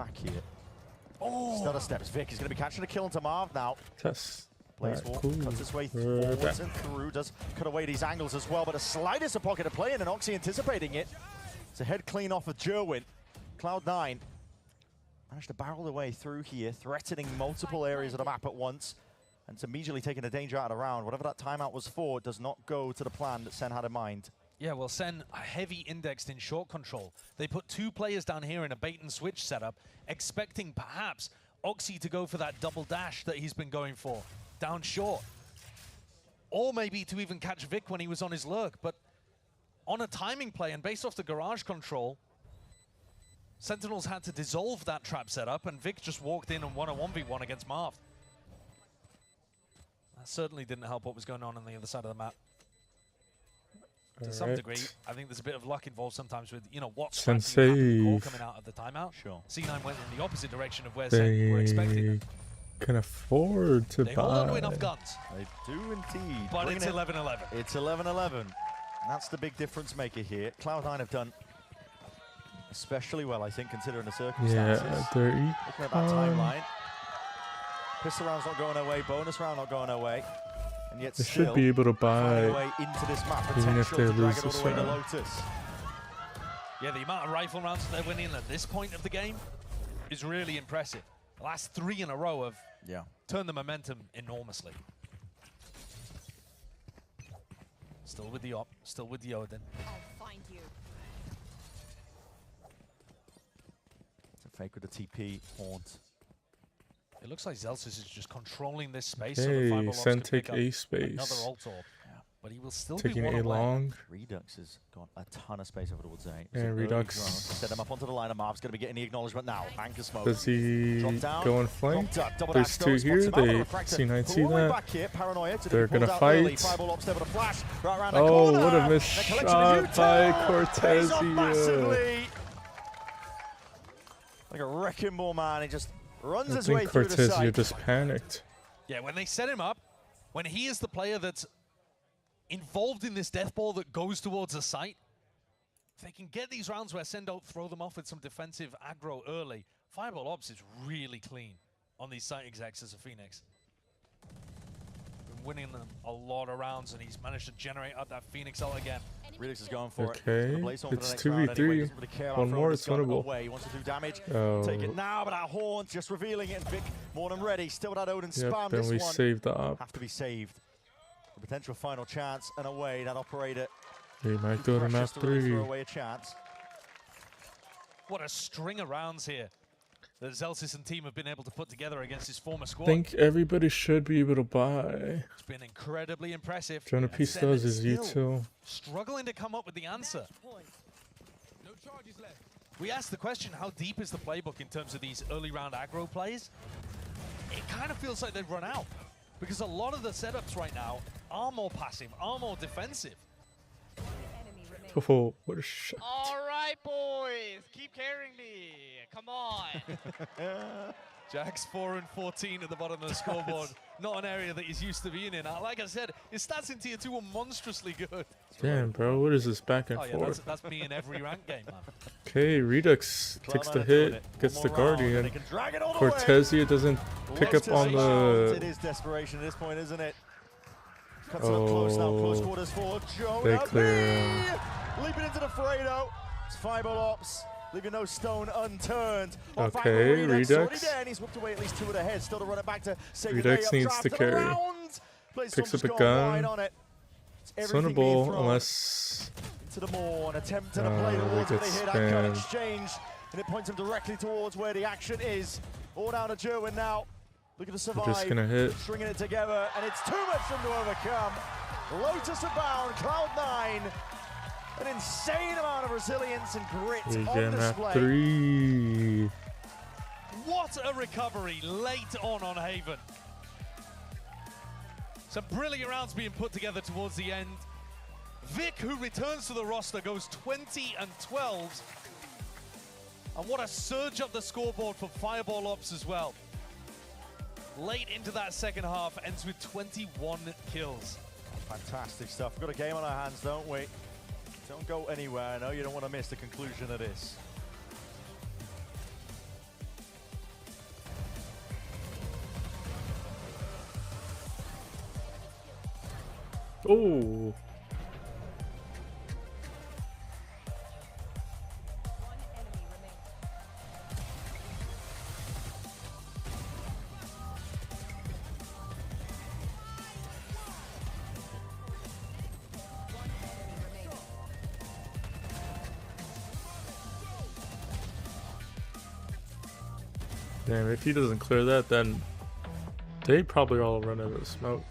back here. Oh! Stutter steps. Vic is going to be catching a kill into Marv now. Test. Blaze Wall cuts his way forwards and through. Does cut away these angles as well, but the slightest a pocket to play in, and Oxy anticipating it. It's a head clean off of Jerwin. Cloud9 managed to barrel their way through here, threatening multiple areas of the map at once, and it's immediately taking the danger out of the round. Whatever that timeout was for does not go to the plan that Sen had in mind. Yeah, well, Sen heavy indexed in short control. They put 2 players down here in a bait and switch setup, expecting perhaps Oxy to go for that double dash that he's been going for down short. Or maybe to even catch Vic when he was on his lurk. But on a timing play and based off the garage control, Sentinels had to dissolve that trap setup, and Vic just walked in and won a 1v1 against Marv. That certainly didn't help what was going on the other side of the map. To some degree, I think there's a bit of luck involved sometimes with, you know, what's coming out of the timeout. Sure. C9 went in the opposite direction of where Sen were expecting. Can afford to buy. They hold on to enough guns. They do indeed. But it's 11-11. It's 11-11. That's the big difference maker here. Cloud9 have done especially well, I think, considering the circumstances. Yeah, they're looking at that timeline. Pistol round's not going away, bonus round not going away. And yet they still should be able to buy into this map, even if they lose this round. Lotus. Yeah, the amount of rifle rounds that they're winning at this point of the game is really impressive. The last 3 in a row have turned the momentum enormously. Still with the op, still with the Odin. I'll find you. It's a fake with the TP haunt. It looks like Zelsis is just controlling this space. Hey, Sen take A space. Another ult orb. But he will still taking be A long. Redux has got a ton of space over towards A. And Redux. Set him up onto the line, and Marv's going to be getting the acknowledgement now. Anchor smoke. Does he down, go and flank? There's 2 Stones, here. They C9 see that. Here, they're going to fight. Oh, what a missed shot by Cortezia. Like a wrecking ball, man. He just runs I his way think through the site. Cortezia just panicked. Yeah, when they set him up, when he is the player that's involved in this death ball that goes towards a site, if they can get these rounds where Sen don't throw them off with some defensive aggro early, Fireball Ops is really clean on these site execs as a Phoenix. Been winning them a lot of rounds, and he's managed to generate up that Phoenix ult again. Redux is going for it. It's 2v3. One more, it's winnable. He wants to do damage. Take it now, but our Haunt just revealing it, and Vic more than ready. Still that Odin spam. Then this we one saved the op. have to be saved. A potential final chance, and away that operator. He might go to map 3. Throw away a chance. What a string of rounds here that Zelsis and team have been able to put together against his former squad. I think everybody should be able to buy. It's been incredibly impressive. Jonah Peace does his util. Struggling to come up with the answer. No charges left. We asked the question, how deep is the playbook in terms of these early round aggro plays? It kind of feels like they've run out, because a lot of the setups right now are more passive, are more defensive. Oh, what a shot. All right, boys, keep carrying me. Come on. Jack's 4 and 14 at the bottom of the scoreboard. Not an area that he's used to being in. Like I said, his stats in Tier 2 were monstrously good. Damn, bro, what is this back and forth? That's me in every rank game, man. Okay, Redux takes the hit, gets the Guardian. Cortezia doesn't pick up on the... It is desperation at this point, isn't it? Cuts it up close now, close quarters for Joe. They clear. Leaping into the fray though. It's Fireball Ops, leaving no stone unturned. Okay, Redux. And he's whipped away at least 2 of the heads. Still to run it back to save Redux needs to carry. Picks up a gun. It's winnable unless... To the more, an attempt to play towards where they hit. That gun exchange, and it points him directly towards where the action is. All down to Jerwin now. Looking to survive. Just gonna hit. Stringing it together, and it's too much for him to overcome. Lotus abound, Cloud9. An insane amount of resilience and grit on display. 3. What a recovery late on Haven. Some brilliant rounds being put together towards the end. Vic, who returns to the roster, goes 20 and 12. And what a surge up the scoreboard for Fireball Ops as well. Late into that second half, ends with 21 kills. Fantastic stuff. We've got a game on our hands, don't we? Don't go anywhere. I know you don't want to miss the conclusion of this. Oh. Damn, if he doesn't clear that, then they probably all run out of smoke.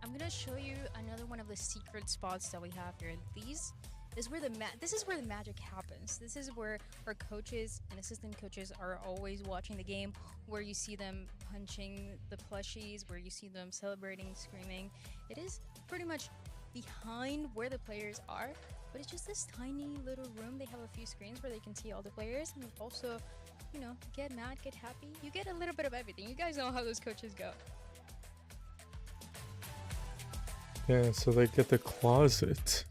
I'm gonna show you another one of the secret spots that we have here. This is where the magic happens. This is where our coaches and assistant coaches are always watching the game, where you see them punching the plushies, where you see them celebrating, screaming. It is pretty much behind where the players are, but it's just this tiny little room. They have a few screens where they can see all the players and also, you know, get mad, get happy. You get a little bit of everything. You guys know how those coaches go. Yeah, so they get the closet.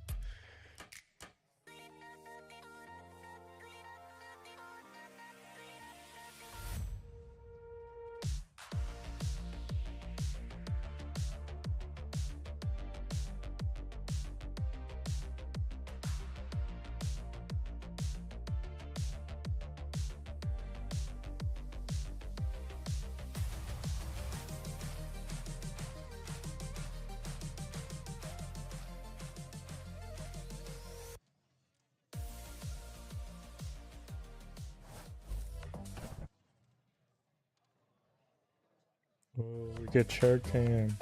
Oh, we get Shark Tank.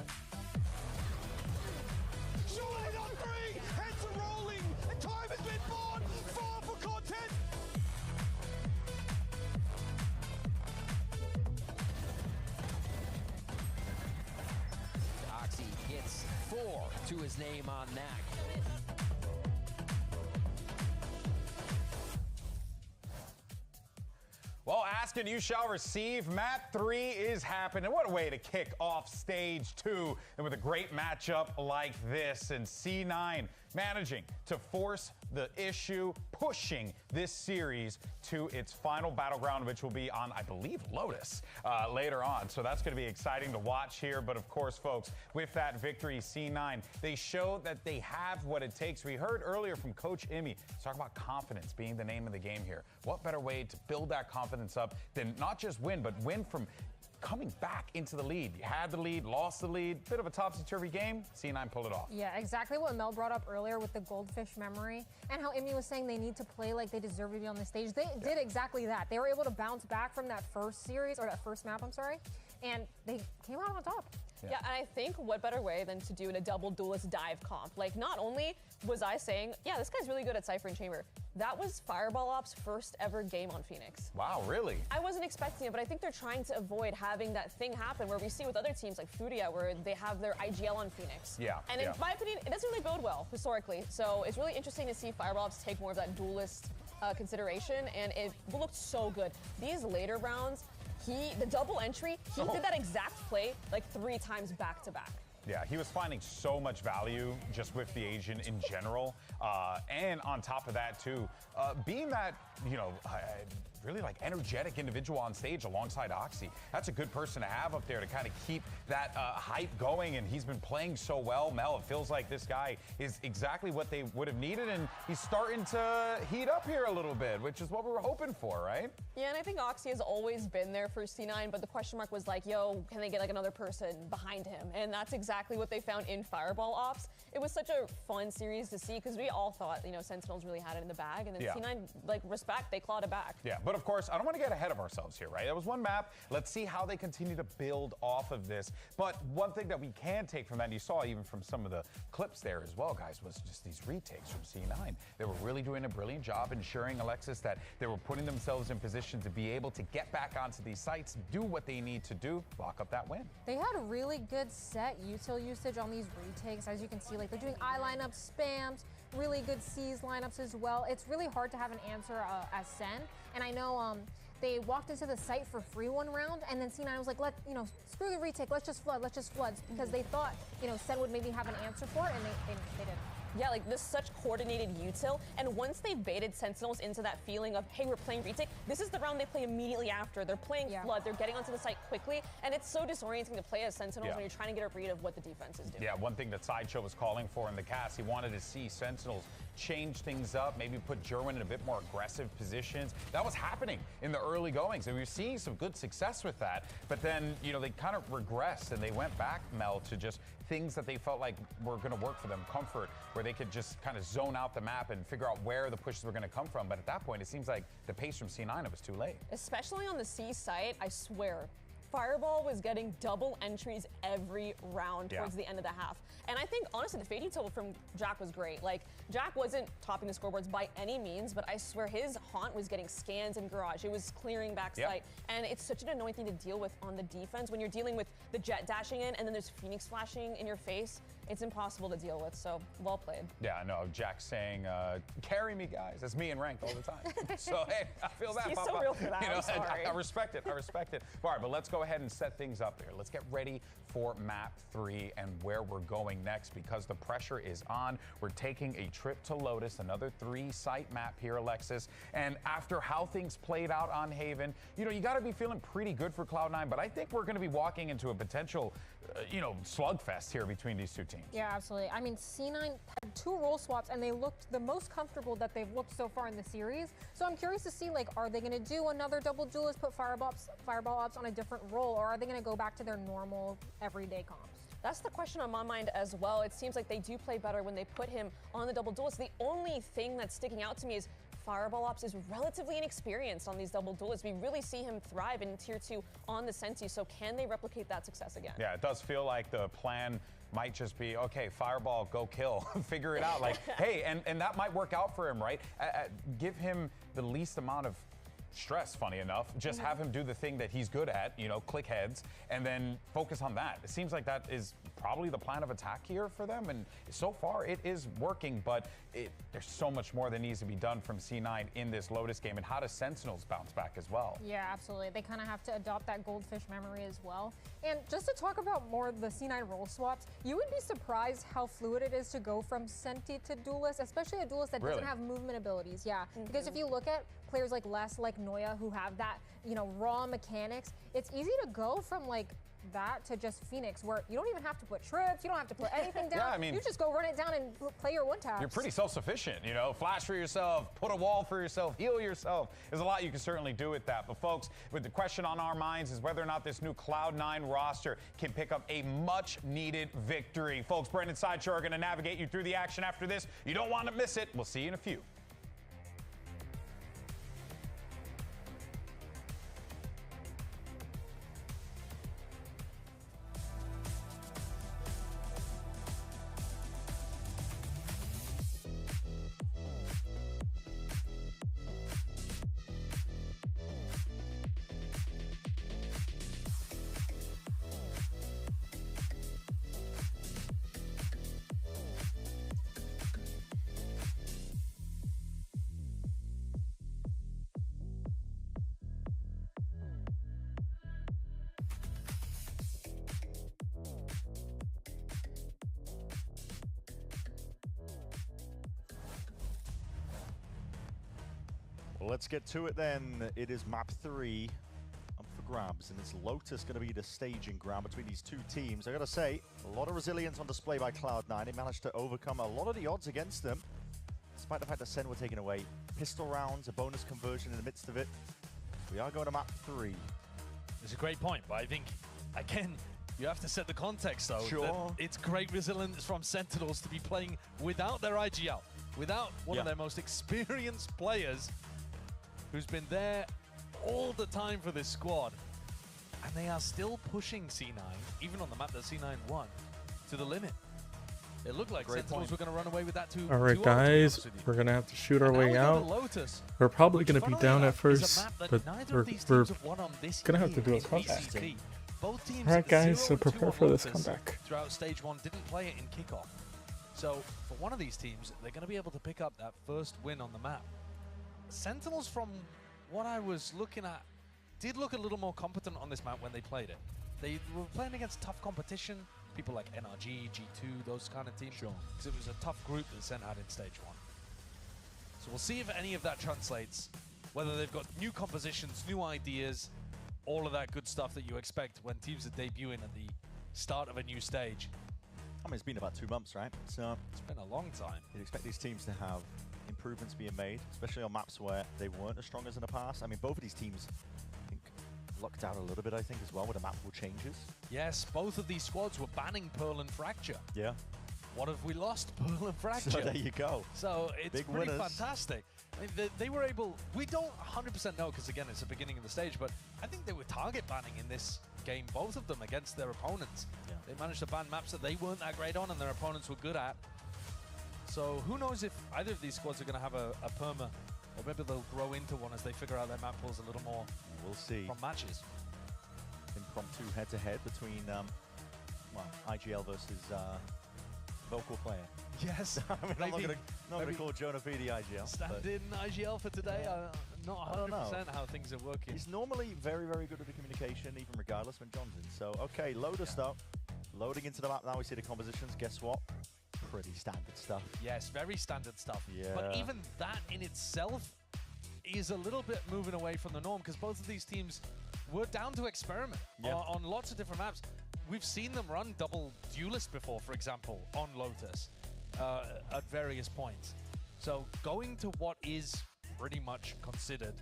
Oxy gets 4 to his name on that. Well, ask and you shall receive. Map 3 is happening. What a way to kick off stage 2, and with a great matchup like this. And C9 managing to force the issue, pushing this series to its final battleground, which will be on, I believe, Lotus later on. So that's going to be exciting to watch here. But of course, folks, with that victory, C9, they show that they have what it takes. We heard earlier from Coach Imi talk about confidence being the name of the game here. What better way to build that confidence up than not just win, but win from coming back into the lead. You had the lead, lost the lead, bit of a topsy-turvy game. C9 pulled it off. Yeah, exactly what Mel brought up earlier with the goldfish memory and how Imi was saying they need to play like they deserve to be on the stage. They did exactly that. They were able to bounce back from that first series, or that first map, I'm sorry, and they came out on top. Yeah, and I think what better way than to do in a double duelist dive comp. Like, not only was I saying, yeah, this guy's really good at Cypher and Chamber, that was Fireball Op's first ever game on Phoenix. Wow, really? I wasn't expecting it, but I think they're trying to avoid having that thing happen where we see with other teams like Furia, where they have their IGL on Phoenix. Yeah. And in my opinion, it doesn't really bode well historically. So it's really interesting to see Fireball Ops take more of that duelist consideration, and it looked so good. These later rounds, the double entry, he did that exact play like 3 times back to back. Yeah, he was finding so much value just with the agent in general. And on top of that, too, being that, you know, really like energetic individual on stage alongside Oxy. That's a good person to have up there to kind of keep that hype going, and he's been playing so well. Mel, it feels like this guy is exactly what they would have needed, and he's starting to heat up here a little bit, which is what we were hoping for, right? Yeah, and I think Oxy has always been there for C9, but the question mark was like, yo, can they get like another person behind him? And that's exactly what they found in Fireball Ops. It was such a fun series to see because we all thought, you know, Sentinels really had it in the bag, and then C9, like, respect, they clawed it back. Yeah, but But of course, I don't want to get ahead of ourselves here, right? That was one map. Let's see how they continue to build off of this. But one thing that we can take from that, and you saw even from some of the clips there as well, guys, was just these retakes from C9. They were really doing a brilliant job ensuring, Alexis, that they were putting themselves in position to be able to get back onto these sites, do what they need to do, lock up that win. They had a really good set util usage on these retakes. As you can see, like they're doing I lineups, spams, really good C's lineups as well. It's really hard to have an answer as Sen. And I know they walked into the site for free one round, and then C9 was like, screw the retake, let's just flood, because they thought, Sen would maybe have an answer for it, and they didn't. Yeah, like this such coordinated util, and once they baited Sentinels into that feeling of, hey, we're playing retake, this is the round they play immediately after. They're playing flood, they're getting onto the site quickly, and it's so disorienting to play as Sentinels when you're trying to get a read of what the defense is doing. Yeah, one thing that Sideshow was calling for in the cast, he wanted to see Sentinels change things up, maybe put Jerwin in a bit more aggressive positions. That was happening in the early goings, and we were seeing some good success with that, but then, they kind of regressed, and they went back, Mel, to just things that they felt like were going to work for them, comfort, where they could just kind of zone out the map and figure out where the pushes were going to come from. But at that point, it seems like the pace from C9 was too late. Especially on the C site, I swear, Fireball was getting double entries every round towards the end of the half. And I think, honestly, the fade util from Jack was great. Like, Jack wasn't topping the scoreboards by any means, but I swear his haunt was getting scans in garage. It was clearing backside. And it's such an annoying thing to deal with on the defense when you're dealing with the jet dashing in and then there's Phoenix flashing in your face. It's impossible to deal with, so well played. Yeah, I know. Jack saying, carry me, guys. That's me in ranked all the time. So, hey, I feel that, He's Papa. so real for that, I'm sorry. I respect it. I respect it. All right, but let's go ahead and set things up here. Let's get ready for map 3 and where we're going next, because the pressure is on. We're taking a trip to Lotus, another 3-site map here, Alexis. And after how things played out on Haven, you got to be feeling pretty good for Cloud9, but I think we're going to be walking into a potential slugfest here between these two teams. Yeah, absolutely. I mean, C9 had 2 role swaps, and they looked the most comfortable that they've looked so far in the series. So I'm curious to see, are they going to do another double duelist, put Fireball Ops on a different role, or are they going to go back to their normal, everyday comps? That's the question on my mind as well. It seems like they do play better when they put him on the double duelist. The only thing that's sticking out to me is Fireball Ops is relatively inexperienced on these double duelists. We really see him thrive in Tier 2 on the Sensi, so can they replicate that success again? Yeah, it does feel like the plan might just be, okay, Fireball, go kill, figure it out. Hey, and that might work out for him, right? Give him the least amount of stress, funny enough. Just have him do the thing that he's good at, click heads, and then focus on that. It seems like that is probably the plan of attack here for them, and so far it is working, but there's so much more that needs to be done from C9 in this Lotus game, and how does Sentinels bounce back as well? Yeah, absolutely. They kind of have to adopt that goldfish memory as well. And just to talk about more of the C9 role swaps, you would be surprised how fluid it is to go from Senti to Duelist, especially a Duelist that doesn't have movement abilities. Yeah, because if you look at players like Les, like Noya, who have that, raw mechanics, it's easy to go from that to just Phoenix, where you don't even have to put trips, you don't have to put anything down. Yeah, I mean, you just go run it down and play your one taps. You're pretty self-sufficient, flash for yourself, put a wall for yourself, heal yourself. There's a lot you can certainly do with that. But folks, with the question on our minds is whether or not this new Cloud9 roster can pick up a much-needed victory. Folks, Brent and Sideshow are going to navigate you through the action after this. You don't want to miss it. We'll see you in a few. Well, let's get to it then. It is map 3 up for grabs, and it's Lotus going to be the staging ground between these two teams. I got to say, a lot of resilience on display by Cloud9. They managed to overcome a lot of the odds against them, despite the fact that Sen were taken away. Pistol rounds, a bonus conversion in the midst of it. We are going to map 3. It's a great point, but I think, again, you have to set the context, though. Sure. It's great resilience from Sentinels to be playing without their IGL, without one of their most experienced players who's been there all the time for this squad. And they are still pushing C9, even on the map that C9 won, to the limit. It looked like Sentinels were going to run away with that too. All right, guys, we're gonna have to shoot our way out. We're probably gonna be down at first, but we're gonna have to do a comeback. All right, guys, so prepare for this comeback. Throughout stage 1, didn't play it in kickoff. So for one of these teams, they're going to be able to pick up that first win on the map. Sentinels, from what I was looking at, did look a little more competent on this map when they played it. They were playing against tough competition. People like NRG, G2, those kind of teams. Sure. Because it was a tough group that Sen had in stage 1. So we'll see if any of that translates. Whether they've got new compositions, new ideas, all of that good stuff that you expect when teams are debuting at the start of a new stage. I mean, it's been about 2 months, right? So it's been a long time. You'd expect these teams to have improvements being made, especially on maps where they weren't as strong as in the past. I mean, both of these teams, I think, lucked out a little bit, I think, as well, with the map rule changes. Yes, both of these squads were banning Pearl and Fracture. Yeah. What have we lost? Pearl and Fracture. So there you go. So it's big pretty winners. fantastic. I mean, they were able, we don't 100% know because again, it's the beginning of the stage, but I think they were target banning in this game, both of them against their opponents. Yeah. They managed to ban maps that they weren't that great on and their opponents were good at. So who knows if either of these squads are going to have a perma, or maybe they'll grow into one as they figure out their map pools a little more. We'll see. From matches. Impromptu head-to-head between, well, IGL versus local player. Yes. I mean, I'm not going to call Jonah P the IGL. Stand in IGL for today. Not 100% how things are working. He's normally very, very good at the communication, even regardless when John's in. So, okay, loader stuff. Loading into the map now, we see the compositions. Guess what? Pretty standard stuff. Yes, very standard stuff. Yeah. But even that in itself is a little bit moving away from the norm because both of these teams were down to experiment on lots of different maps. We've seen them run double duelist before, for example, on Lotus at various points. So going to what is pretty much considered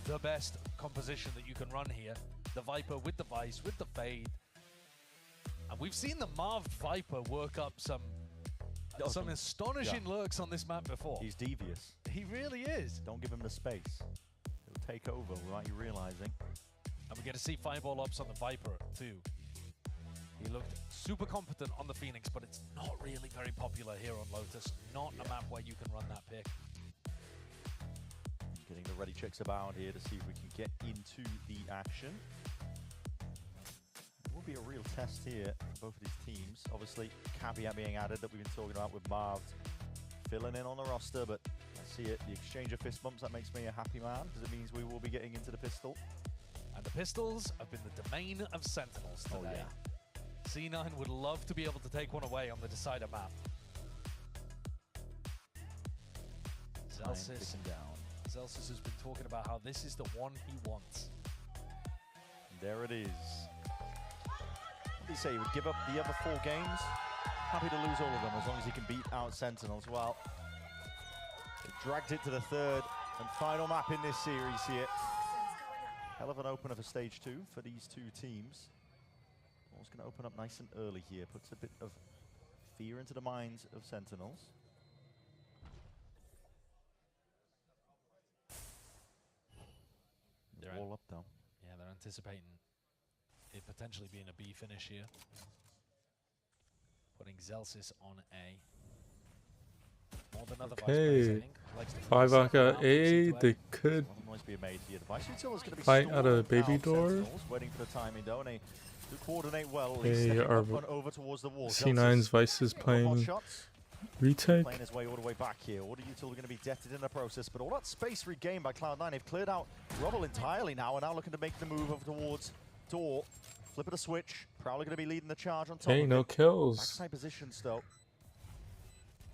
the best composition that you can run here, the Viper with the Vice, with the Fade. And we've seen the Marved Viper work up some astonishing lurks on this map before. He's devious. He really is. Don't give him the space. He'll take over without you realizing. And we get to see Fireball Ops on the Viper too. He looked super competent on the Phoenix, but it's not really very popular here on Lotus. Not a map where you can run that pick. Getting the ready checks about here to see if we can get into the action. It will be a real test here for both of these teams. Obviously, caveat being added that we've been talking about with Marv filling in on the roster, but I see it. The exchange of fist bumps, that makes me a happy man because it means we will be getting into the pistol. And the pistols have been the domain of Sentinels today. Oh, yeah. C9 would love to be able to take one away on the decider map. Zelsis has been talking about how this is the one he wants. There it is. What did he say? He would give up the other 4 games? Happy to lose all of them as long as he can beat out Sentinels. Well, they dragged it to the 3rd and final map in this series here. Hell of an opener for stage 2 for these 2 teams. Ball's going to open up nice and early here. Puts a bit of fear into the minds of Sentinels. They're all up though. Yeah, they're anticipating it potentially being a B finish here. Putting Zelsis on A. More than other Okay, 5 aka A, they could fight out a baby door. Waiting for the timing though, and they do coordinate well. They are over towards the wall. C9's Vice is playing retake. Playing his way all the way back here. Order Util are going to be deathed in the process, but all that space regained by Cloud9. They've cleared out Rubble entirely now, and now looking to make the move over towards Door. Flip of the switch. Prowler going to be leading the charge on top. Hey, no kills. Backside positions though.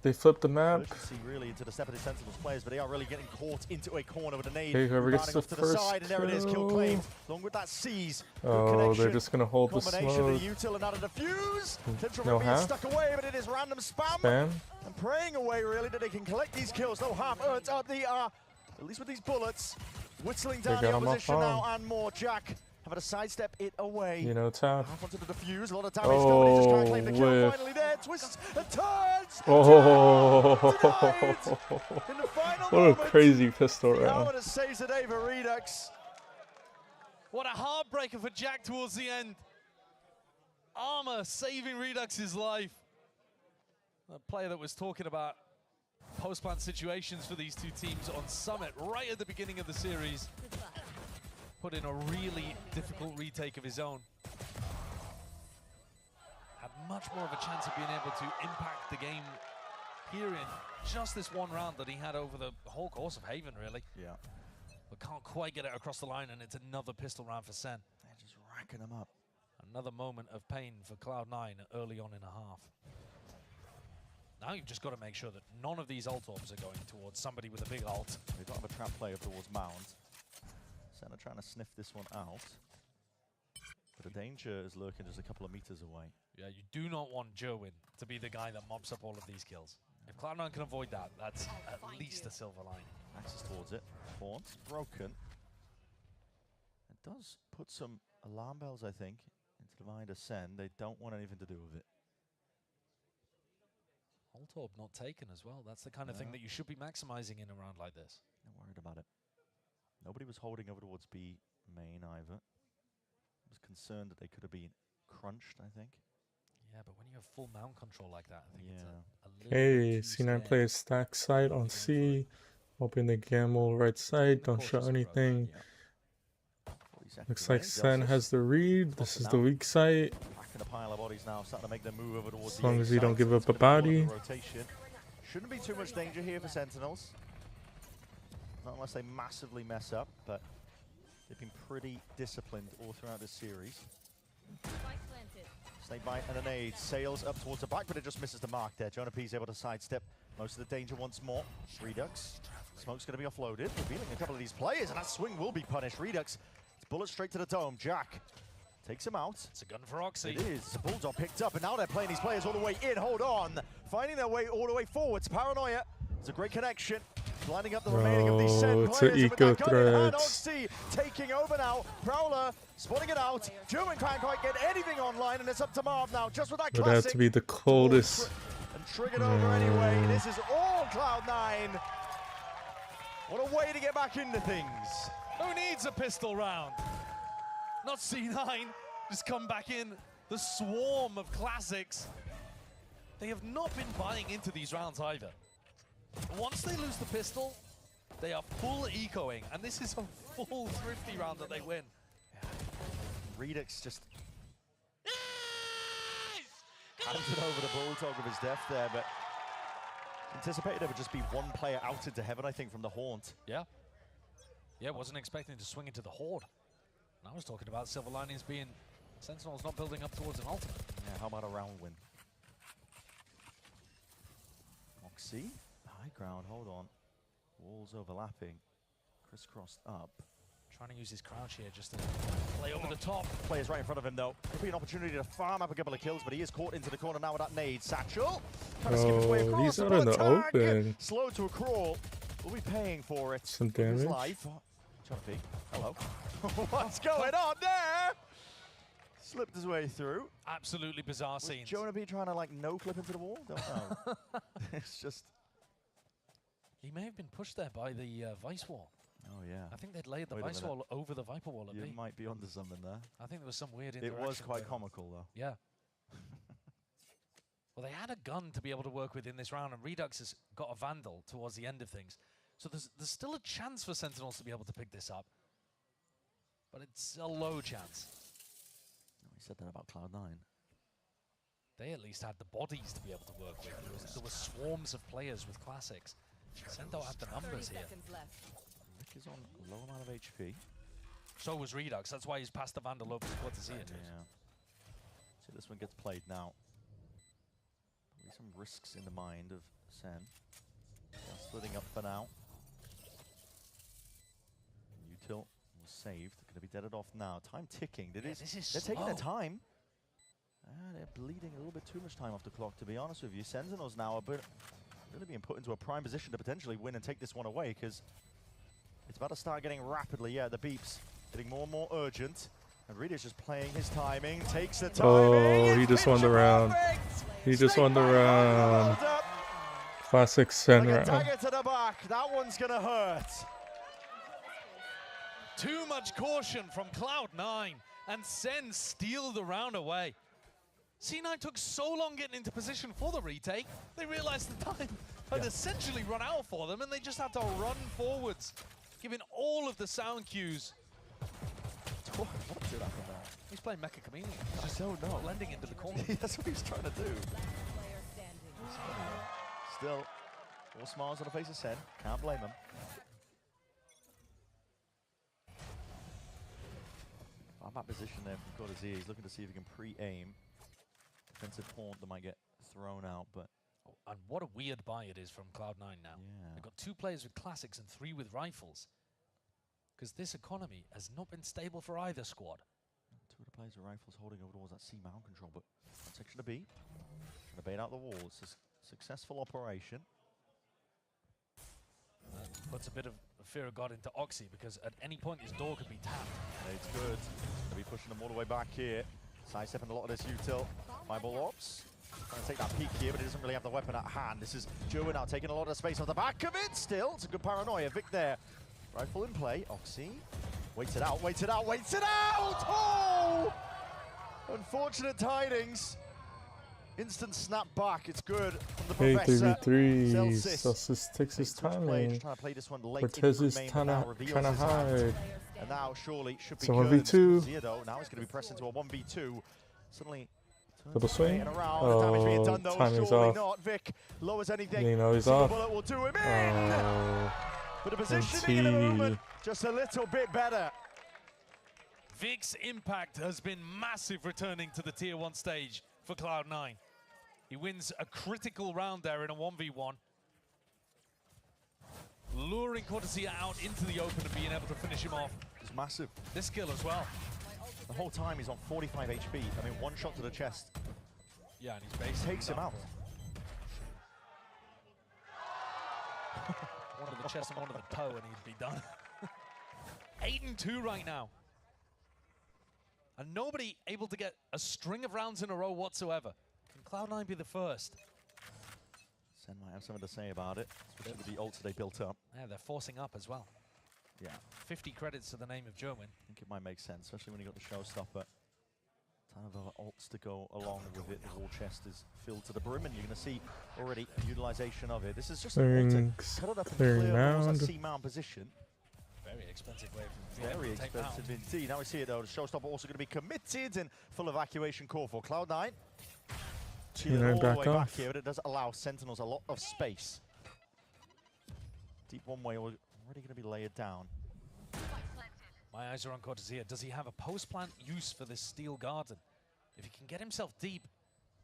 They flipped the map. Urgency really into the step of the Sentinels players, but they are really getting caught into a corner with a nade. Hey, whoever gets the to first side, and there it is, kill claimed. Along with that seize. Oh, they're just gonna hold the Combination smoke. of the Util and out of the fuse. No being half. stuck away, but it is random spam. Spam. And praying away really that they can collect these kills. No half. It's up the at least with these bullets. Whistling down the opposition now and more. Jack having to sidestep it away. You know, tap. Half onto the defuse. A lot of damage coming. He just can't claim the kill. Whiff. Finally there. Twists and turns. Oh, In the final what a moment, crazy pistol round. What a save today for Redux. What a heartbreaker for Jack towards the end. Armor saving Redux's life. A player that was talking about post-plant situations for these two teams on Summit right at the beginning of the series. Put in a really difficult retake of his own. Had much more of a chance of being able to impact the game here in just this one round that he had over the whole course of Haven, really. Yeah. But can't quite get it across the line, and it's another pistol round for Sen. They're just racking them up. Another moment of pain for Cloud9 early on in a half. Now you've just got to make sure that none of these ult orbs are going towards somebody with a big ult. They don't have a trap player towards Mount. Sen are trying to sniff this one out. But the danger is lurking just a couple of meters away. Yeah, you do not want Jerwin to be the guy that mops up all of these kills. If Cloud9 can avoid that, that's at least a silver line. Access towards it. Haunt, broken. It does put some alarm bells, I think, into the mind of Sen. They don't want anything to do with it. Ult orb not taken as well. That's the kind of thing that you should be maximizing in a round like this. Not worried about it. Nobody was holding over towards B main either. Was concerned that they could have been crunched, I think. Yeah, but when you have full mount control like that, I think it's a little Hey, bit too C9 scared. plays stack side on C. Open the gamble right side. Don't show anything. Looks like Sen has the read. This is the weak site. Packing a pile of bodies now, starting to make them move over towards As long as you don't give up a body. Rotation. Shouldn't be too much danger here for Sentinels. Not unless they massively mess up, but they've been pretty disciplined all throughout this series. Snake bite and a nade. Sails up towards the back, but it just misses the mark there. Jonah P's able to sidestep most of the danger once more. Redux. Smoke's going to be offloaded, revealing a couple of these players, and that swing will be punished. Redux, it's bullet straight to the dome. Jack takes him out. It's a gun for Oxy. It is. The Bulldog picked up, and now they're playing these players all the way in. Hold on. Finding their way all the way forwards. Paranoia. It's a great connection. Lining up the remaining of these Sen it's players. an And with that eco gun in hand, threat. Oxy taking over now. Prowler spotting it out. German can't quite get anything online, and it's up to Marv now. Just with that Would have classic. to be the coldest. And triggered over anyway. This is all Cloud9. What a way to get back into things. Who needs a pistol round? Not C9. Just come back in. The swarm of classics. They have not been buying into these rounds either. Once they lose the pistol, they are full ecoing, and this is a full thrifty round that they win. Redux just handed over the Bulldog of his death there, but anticipated there would just be one player out into heaven, I think, from the Haunt. Yeah. Yeah, wasn't expecting to swing into the Horde. And I was talking about silver linings being Sentinels not building up towards an ultimate. Yeah, how about a round win? Oxy, high ground, hold on. Walls overlapping, crisscrossed up. Trying to use his crouch here just to play over the top. Players right in front of him, though. Could be an opportunity to farm up a couple of kills, but he is caught into the corner now with that nade. Satchel, trying to skip his way across. He's out in the Attack! open. Slow to a crawl. We'll be paying for it. Some with his damage. life. Choppy, hello. What's going on there? Slipped his way through. Absolutely bizarre scenes. Jonah B trying to like no clip into the wall? Don't know. It's just. He may have been pushed there by the Vice Wall. Oh yeah. I think they'd laid the Wait a Vice minute. Wall over the Viper Wall at You B. might be onto something there. I think there was some weird It interaction. was quite there. comical though. Yeah. Well, they had a gun to be able to work with in this round, and Redux has got a Vandal towards the end of things. So there's still a chance for Sentinels to be able to pick this up. But it's a low chance. We said that about Cloud9. They at least had the bodies to be able to work with. There were swarms of players with classics. Sento had the numbers here. Rick is on a low amount of HP. So was Redux. That's why he's passed the Vandal over to see it. Yeah. So this one gets played now. Probably some risks in the mind of Sen. They're splitting up for now. Util was saved. Going to be deaded off now. Time ticking. They're taking their time. They're bleeding a little bit too much time off the clock, to be honest with you. Sentinels now are really being put into a prime position to potentially win and take this one away, because it's about to start getting rapidly. Yeah, the beeps getting more and more urgent. And Reda's just playing his timing, takes the timing. Oh, he just won the round. He just won the round. Classic Sen Like a round. dagger to the back. That one's going to hurt. Too much caution from Cloud9, and Sen steal the round away. C9 took so long getting into position for the retake, they realized the time had essentially run out for them, and they just had to run forwards, giving all of the sound cues. What did happen there? He's playing Mecha Chameleon. I don't know. Blending into the corner. That's what he's trying to do. Still, 4 smiles on the face of Sen. Can't blame him. I'm at position there from Cortezia. He's looking to see if he can pre-aim. Defensive haunt that might get thrown out, but... Oh, and what a weird buy it is from Cloud9 now. Yeah. They've got 2 players with classics and 3 with rifles. Because this economy has not been stable for either squad. 2 of the players with rifles holding over towards that C mount control, but one section of B. Trying to bait out the wall. It's a successful operation. Puts a bit of fear of God into Oxy, because at any point his door could be tapped. It's good. Gonna be pushing them all the way back here. Sidestepping a lot of this util. Fireball ops. Trying to take that peek here, but he doesn't really have the weapon at hand. This is Joe now taking a lot of space off the back of it. Still, it's a good paranoia. Vic there. Rifle in play. Oxy. Waits it out, waits it out, waits it out! Oh! Unfortunate tidings. Instant snap back. It's good from the professor. 3v3. Celsius takes his timing. Trying to play this one late. Cortez is trying to hide. And now surely should be So good. 1v2. Ziedo, now he's going to be pressed into a 1v2. Suddenly, Double swing. around. The damage being done though. Timing's Surely off. not. Vic lowers anything. You know he's Single off. bullet will do him in. But the positioning in the moment just a little bit better. Vic's impact has been massive returning to the Tier 1 stage for Cloud9. He wins a critical round there in a 1v1. Luring Cortezia out into the open and being able to finish him off. It's massive. This skill as well. The whole time he's on 45 HP. I mean, one shot to the chest. Yeah, and he's basically Takes him out. One to the chest and one to the toe and he'd be done. 8-2 right now. And nobody able to get a string of rounds in a row whatsoever. Can Cloud9 be the first? Sen might have something to say about it, especially with the ults they built up. Yeah, they're forcing up as well. Yeah. 50 credits to the name of Jerwin. I think it might make sense, especially when you got the showstopper. Ton of other ults to go along with it. The war chest is filled to the brim, and you're going to see already utilization of it. This is just Clearing, cut it up and clearing clear mound. that C-mount position. Very expensive way from Very to take expensive down. indeed. Now we see it though. The showstopper also going to be committed and full evacuation core for Cloud9. C9 all back the way back off. here, but it does allow Sentinels a lot of space. Deep one way already going to be layered down. My eyes are on Cortezia. Does he have a post-plant use for this steel garden? If he can get himself deep,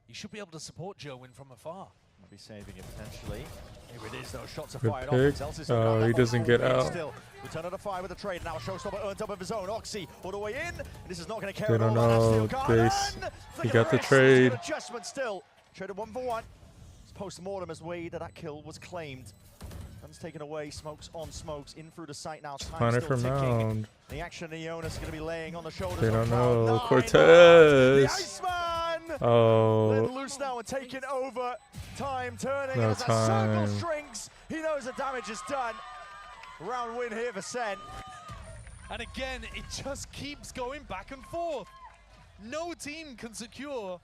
he should be able to support Jerwin from afar. Might be saving it potentially. Here it is though, shots are Good fired pick. off. Celsius Oh, he doesn't get out. Still, return of the fire with the trade. Now Showstopper earns up of his own. Oxy all the way in. This is not going to carry They all don't that steel know. garden. He got the trade. Adjustment still. Traded 1-for-1. It's post-mortem as way that kll was claimed. Guns taken away, smokes on smokes, in through the site now. Time Spawner still for ticking. mound. The action in the onus is going to be laying on the shoulders They of don't know. Cloud9. Cortez. The Iceman! Let Oh, loose now and taking over. Time turning No as the time. circle shrinks. He knows the damage is done. Round win here for Sen. And again, it just keeps going back and forth. No team can secure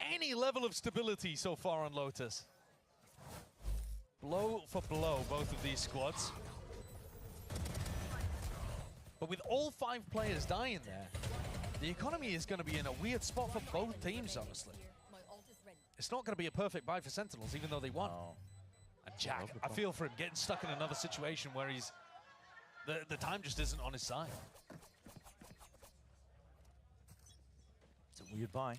any level of stability so far on Lotus. Blow for blow, both of these squads. But with all 5 players dying there, the economy is going to be in a weird spot for both teams, honestly. It's not going to be a perfect buy for Sentinels, even though they won. Oh. And Jack, I feel for him getting stuck in another situation where he's... The time just isn't on his side. It's a weird buy.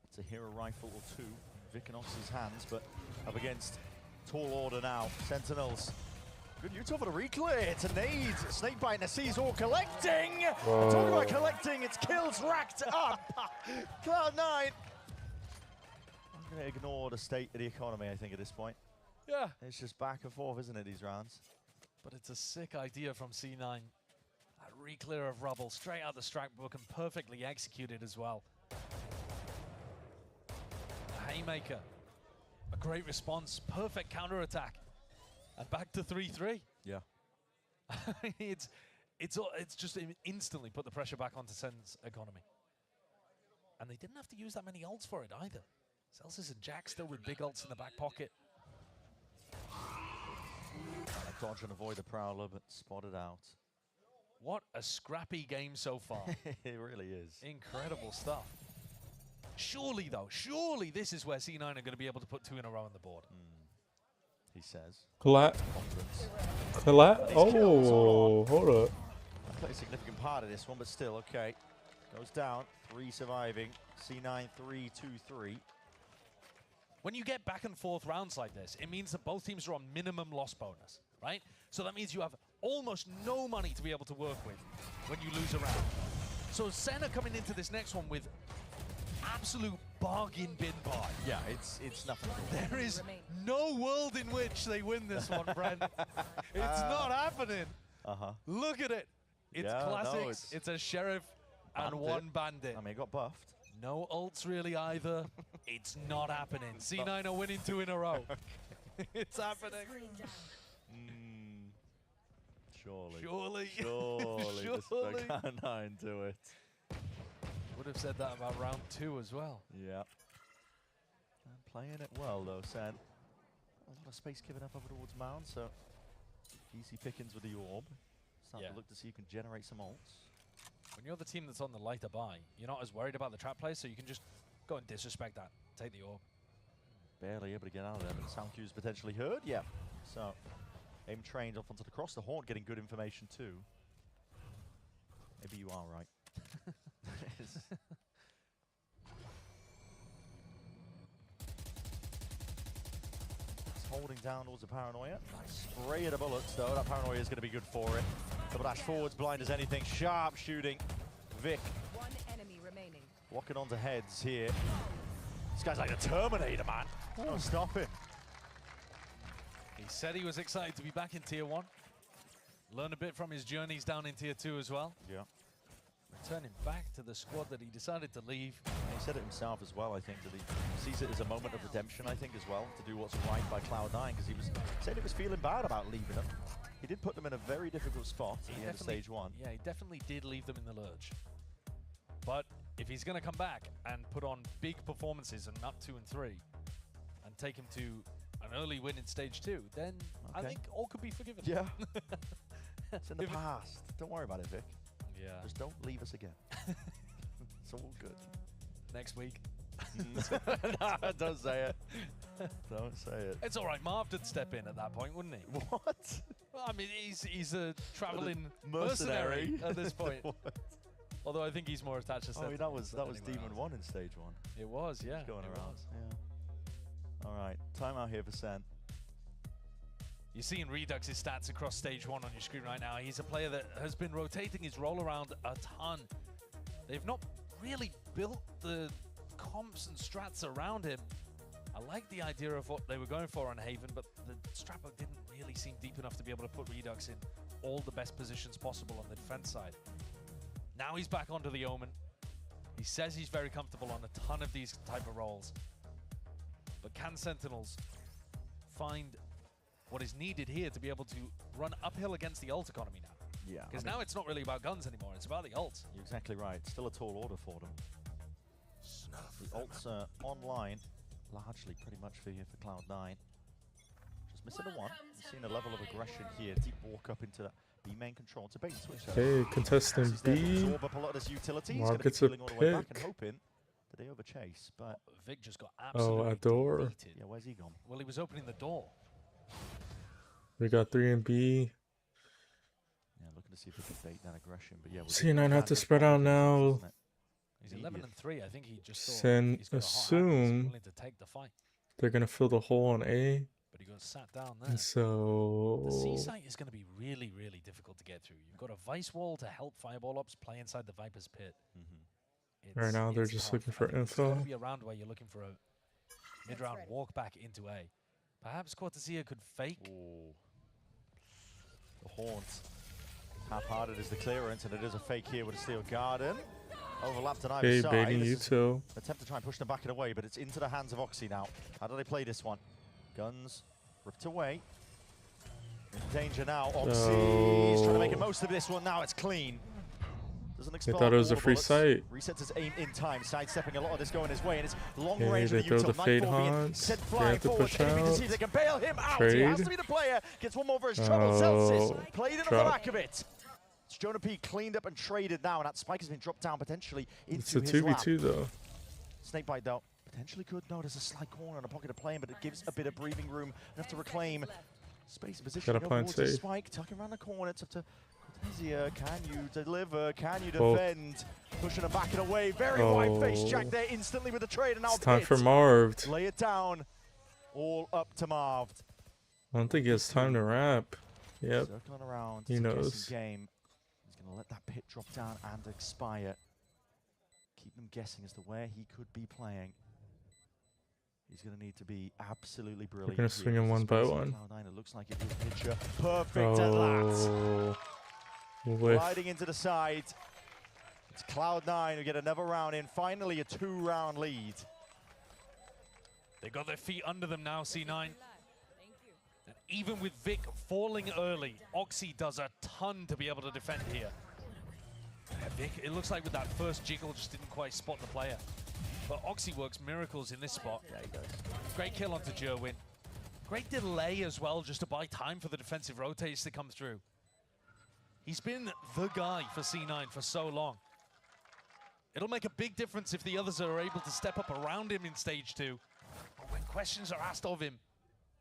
It's a hero rifle or 2. Vic and Oxy's hands, but up against tall order now. Sentinels. Good util for the reclear. It's a nade. Snakebite and a C's all collecting. Talking about collecting, it's kills racked up. Cloud9. I'm going to ignore the state of the economy, I think, at this point. Yeah. It's just back and forth, isn't it, these rounds? But it's a sick idea from C9. That re-clear of rubble straight out the strike book and perfectly executed as well. A haymaker. A great response. Perfect counter-attack. And back to 3-3. Yeah. it's it's just instantly put the pressure back onto Sen's economy. And they didn't have to use that many ults for it either. Celsius and Jack still with big ults in the back pocket. Dodge and avoid the Prowler, but spotted out. What a scrappy game so far. It really is. Incredible stuff. Surely, though, surely this is where C9 are going to be able to put 2 in a row on the board. He says. Collat. Oh, hold up. Play a significant part of this one, but still, okay. Goes down, 3 surviving. C9, 3, 2, 3. When you get back and forth rounds like this, it means that both teams are on minimum loss bonus, right? So that means you have almost no money to be able to work with when you lose a round. So Sen are coming into this next one with absolute bargain bin bar. Yeah, it's nothing. There is no world in which they win this one, Brent. It's not happening. Look at it. It's classics. No, it's a sheriff and 1 bandit. I mean, it got buffed. No ults really either. It's not happening. C9 are winning 2 in a row. It's happening. Surely. Surely. Surely. Just 9 to it. Would have said that about round 2 as well. Yeah. And playing it well, though, Sen. A lot of space given up over towards Mound, so easy pickings with the orb. Starting to look to see you can generate some ults. When you're the team that's on the lighter buy, you're not as worried about the trap play, so you can just go and disrespect that. Take the orb. Barely able to get out of there, but the sound cue is potentially heard. Yeah. So, aim trained off onto the cross. The Haunt getting good information too. Maybe you are right. Holding down towards the Paranoia. Nice spray of the bullets, though. That Paranoia is going to be good for it. Double dash forwards, blind as anything. Sharp shooting. Vic. 1 enemy remaining. Locking onto heads here. This guy's like a Terminator, man. Don't stop him. He said he was excited to be back in Tier 1. Learn a bit from his journeys down in Tier 2 as well. Yeah. Returning back to the squad that he decided to leave. He said it himself as well, I think, that he sees it as a moment of redemption, I think, as well, to do what's right by Cloud9, because he said he was feeling bad about leaving them. He did put them in a very difficult spot at the end of Stage 1. Yeah, he definitely did leave them in the lurch. But if he's going to come back and put on big performances and up 2 and 3, and take him to an early win in Stage 2, then I think all could be forgiven. Yeah. It's in the past. Don't worry about it, Vic. Yeah. Just don't leave us again. It's all good. Next week. No, don't say it. Don't say it. It's all right. Marv did step in at that point, wouldn't he? What? Well, I mean, he's a traveling mercenary at this point. Although I think he's more attached to Sentinel. Oh, that was Demon 1 in Stage 1. It was, yeah. Going around. Yeah. All right. Timeout here for Sen. You're seeing Redux's stats across Stage 1 on your screen right now. He's a player that has been rotating his role around a ton. They've not really built the comps and strats around him. I like the idea of what they were going for on Haven, but the strat book didn't really seem deep enough to be able to put Redux in all the best positions possible on the defense side. Now he's back onto the Omen. He says he's very comfortable on a ton of these type of roles. But can Sentinels find what is needed here to be able to run uphill against the ult economy now? Yeah. Because now it's not really about guns anymore, it's about the ults. You're exactly right. Still a tall order for them. The ults are online, largely pretty much for Cloud9. Just missing a 1. You've seen a level of aggression here. Deep walk up into that B main control. It's a bait and switch. Hey, contestant B. Absorb up a lot of this utility. Mark gets a all the way back and pick. hoping that they overchase, but Vic just got absolutely Adore. yeah, where's he gone? Well, he was opening the door. We got 3 and B. Yeah, looking to see if we can bait that aggression, but yeah. C9 have to spread out now. He's 11 and 3. I think he just thought Sen he's got a hot hand, he's assume willing to take the fight. they're gonna fill the hole on A. But he got sat down there. And so The C site is going to be really, really difficult to get through. You've got a Vice wall to help Fireball Ops play inside the Viper's pit. right now they're just looking for It's info. going to be a round where you're looking for a mid-round walk back into A. Perhaps Cortesia could fake. Ooh. The Haunt. Half-hearted is the clearance, and it is a fake here with a Steel Garden. Overlapped on either Hey, side. baiting you too. Attempt to try and push them back and away, but it's into the hands of Oxy now. How do they play this one? Guns ripped away. Danger now. Oxy's trying to make the most of this one. Now it's clean. Doesn't They expel thought it was all a the free bullets. sight. Resets his aim in time, sidestepping a lot of this going his way, and it's long Okay, range they of the throw util. the fade Nightfall being haunt. sent They flying have to forward. push Enemy to out. see if they can bail him out. Trade. He has to be the player. Gets one more for his trouble. Celsius played in off the Drop. back of it. It's Jonah P cleaned up and traded now, and that spike has been dropped down potentially It's into a his lap. 2v2 though. Snakebite though, potentially could. No, there's a slight corner and a pocket of playing, but it gives a bit of breathing room enough to reclaim space and position. Gotta plant towards the safe. spike, tucking around the corner. It's up to Cortesia. Can you deliver? Can you Oh. defend? Pushing and backing away. Very wide face. Jack there instantly with the trade, and now It's time Pitt. for Marved. Lay it down. All up to Marved. I don't think he has time to wrap. Yep. Circling around. He It's a knows. guessing game. He's going to let that pit drop down and expire. Keep them guessing as to where he could be playing. He's going to need to be absolutely brilliant. gonna swing him one by one. Cloud9, it looks like it is picture perfect at that. Whiff. Gliding into the side. It's Cloud9 who get another round in. Finally a 2-round lead. They got their feet under them now, C9. And even with Vic falling early, Oxy does a ton to be able to defend here. Yeah, Vic, it looks like with that first jiggle, just didn't quite spot the player. But Oxy works miracles in this spot. Yeah, he does. Great kill onto Jerwin. Great delay as well, just to buy time for the defensive rotates to come through. He's been the guy for C9 for so long. It'll make a big difference if the others are able to step up around him in stage 2. But when questions are asked of him,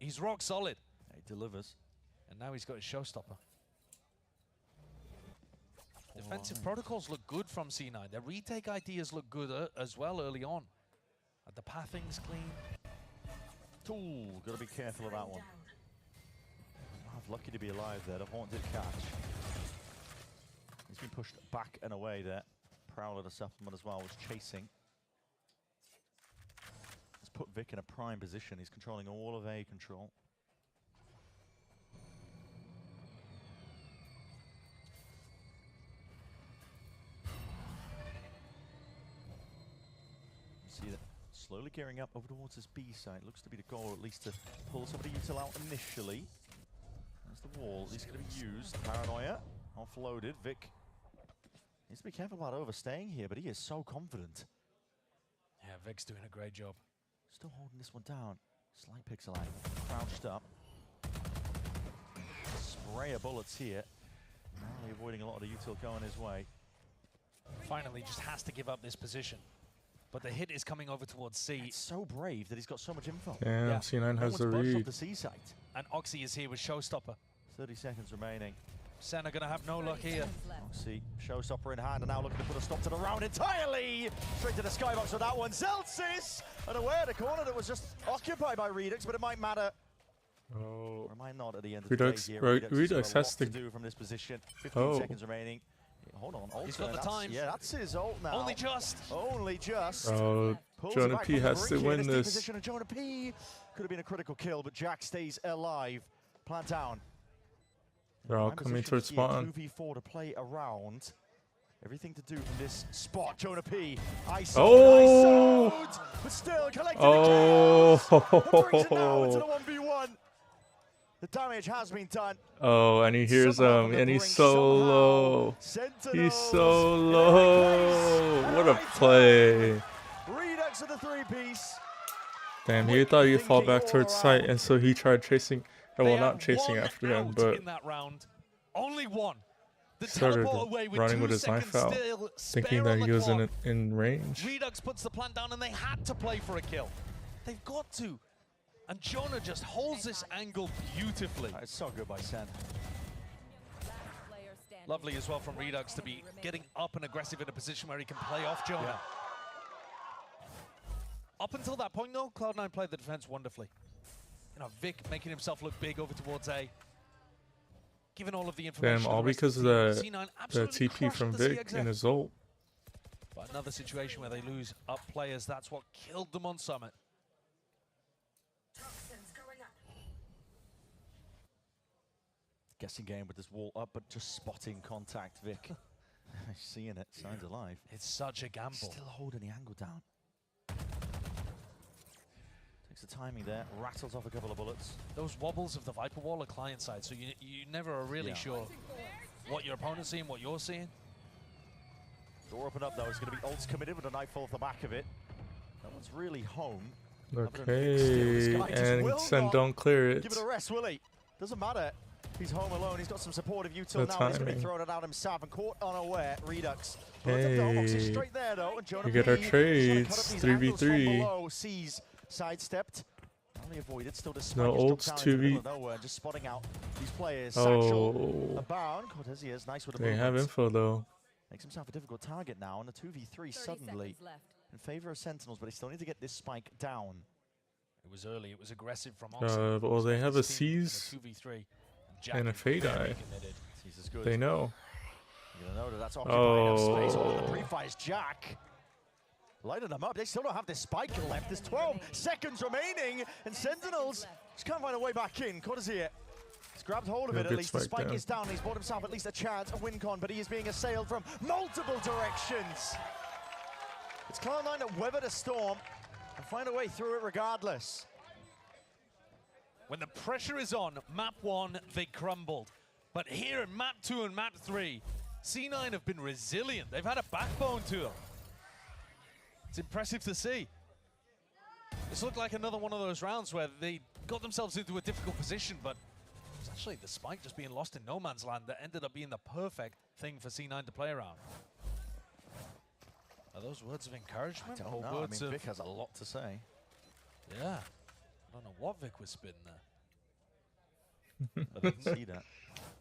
he's rock solid. He delivers. And now he's got his showstopper. Defensive protocols look good from C9. Their retake ideas look good as well early on. The pathing's clean. Ooh, gotta be careful of that one. Lucky to be alive there. The Haunt did catch. He's been pushed back and away there. Prowler, the supplement as well, was chasing. Let's put Vic in a prime position. He's controlling all of A control. See that slowly gearing up over towards his B side. Looks to be the goal, at least to pull somebody util out initially. There's the wall. He's going to be used. Paranoia offloaded. Vic needs to be careful about overstaying here, but he is so confident. Yeah, Vic's doing a great job. Still holding this one down. Slight pixel line. Crouched up. Spray of bullets here. Narrowly avoiding a lot of the util going his way. Finally, just has to give up this position. But the hit is coming over towards C. It's so brave that he's got so much info. Damn, Yeah. C9 has the No one's budged off read. the C site. And Oxy is here with Showstopper. 30 seconds remaining. Sen are going to have no luck here. Oxy, showstopper in hand, and now looking to put a stop to the round entirely. Straight to the skybox with that one. Zelsis, unaware of the corner that was just occupied by Redux, but it might matter. Oh. Or it might not at the end of Redux, the day here. Redux has has to to do from this position. 15 seconds remaining. Hold on, ult He's got the that's- time. Yeah, that's his ult now. Only just. Only just. Oh, Pulls Jonah it back P from the has to brink here in win deep this. Position, and Jonah P could have been a critical kill, but Jack stays alive. Plant down. They're all Prime coming position towards here, spawn. 2v4 to play around. Everything to do from this spot. Jonah P. Oh! ISO'd, but still collecting Oh! the kills. And brings it now into the 1v1. The damage has been done. Oh, and he hears Somehow from him, the and he's brink, so somehow. low. Sentinels He's so in the right place, low. at What the a right play. time. Redux of the 3-piece. Damn, he thought he'd fall back all towards sight, and so he tried chasing. They Well, had not chasing one after him, out but in that round. Only one. The started teleport away with running 2 with his seconds knife out, still thinking spare that on he the was clock. in range. Redux puts the plant down, and they had to play for a kill. They've got to. And Jonah just holds this angle beautifully. It's so good by Sen. Lovely as well from Redux to be getting up and aggressive in a position where he can play off Jonah. Up until that point, though, Cloud9 played the defense wonderfully. You know, Vic making himself look big over towards A. Given all of the information. Damn, all to the rest because of of the team, the C9 absolutely TP crushed from the Vic CXF. in his ult. But another situation where they lose up players, that's what killed them on Summit. Guessing game with this wall up, but just spotting contact, Vic. Seeing it, signs alive. It's such a gamble. Still holding the angle down. Makes the timing there, rattles off a couple of bullets. Those wobbles of the Viper Wall are client side, so you never are really sure what your opponent's seeing, what you're seeing. Door open up though, it's going to be ults committed with a Nightfall off the back of it. No one's really home. Okay, and Sen don't clear it. Give it a rest, will he? Doesn't matter. He's home alone. He's got some supportive util now. He's going to be throwing it out himself and caught unaware. Redux. Hey, straight there though. And we get our trades. 3v3. Sees sidestepped. Only avoided. Still just no ults. 2v. Nowhere. Just spotting out these players. Oh, abound. Cortez nice with a they have info though. Makes himself a difficult target now. And the 2v3 suddenly in favor of Sentinels, but they still need to get this spike down. It was early. It was aggressive from Oxy. Well, they have a Seize and a Fade Eye. They know. You're gonna know that that's occupied space. Oh, the pre-fires Jack. Lighting them up. They still don't have this spike left. There's 12 seconds remaining, and Sentinels just can't find a way back in. Cortez he's grabbed hold of it at least. The spike is down. He's bought himself at least a chance, a win con, but he is being assailed from multiple directions. It's Cloud9 that weather the storm and find a way through it regardless. When the pressure is on, map 1, they crumbled. But here in map 2 and map 3, C9 have been resilient. They've had a backbone to them. It's impressive to see. This looked like another one of those rounds where they got themselves into a difficult position, but it's actually the spike just being lost in no man's land that ended up being the perfect thing for C9 to play around. Are those words of encouragement? I don't know. I mean, Vic has a lot to say. Yeah. I don't know what Vic was spitting I there. didn't see that.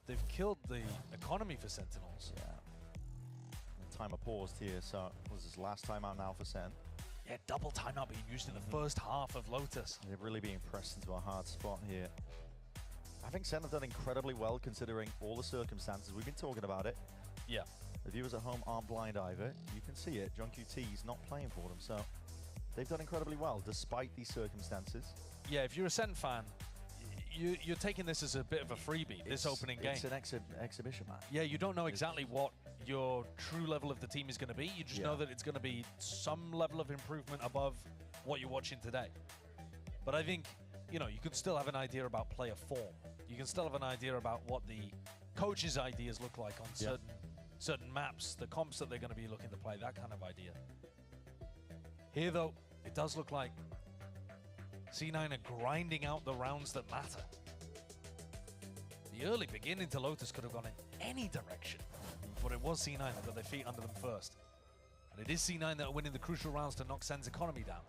They've killed the economy for Sentinels. Yeah. And timer paused here, so was this last time out now for Sen? Yeah, double timeout being used in the first half of Lotus. They're really being pressed into a hard spot here. I think Sen have done incredibly well considering all the circumstances. We've been talking about it. Yeah. The viewers at home aren't blind either. You can see it. John QT is not playing for them, so they've done incredibly well despite these circumstances. Yeah, if you're a Sen fan, you're taking this as a bit of a freebie, this opening game. It's an exhibition match. Yeah, you don't know exactly what your true level of the team is going to be. You just know that it's going to be some level of improvement above what you're watching today. But I think, you know, you can still have an idea about player form. You can still have an idea about what the coaches' ideas look like on certain maps, the comps that they're going to be looking to play, that kind of idea. Here, though, it does look like C9 are grinding out the rounds that matter. The early beginning to Lotus could have gone in any direction, but it was C9 that got their feet under them first. And it is C9 that are winning the crucial rounds to knock Sen's economy down.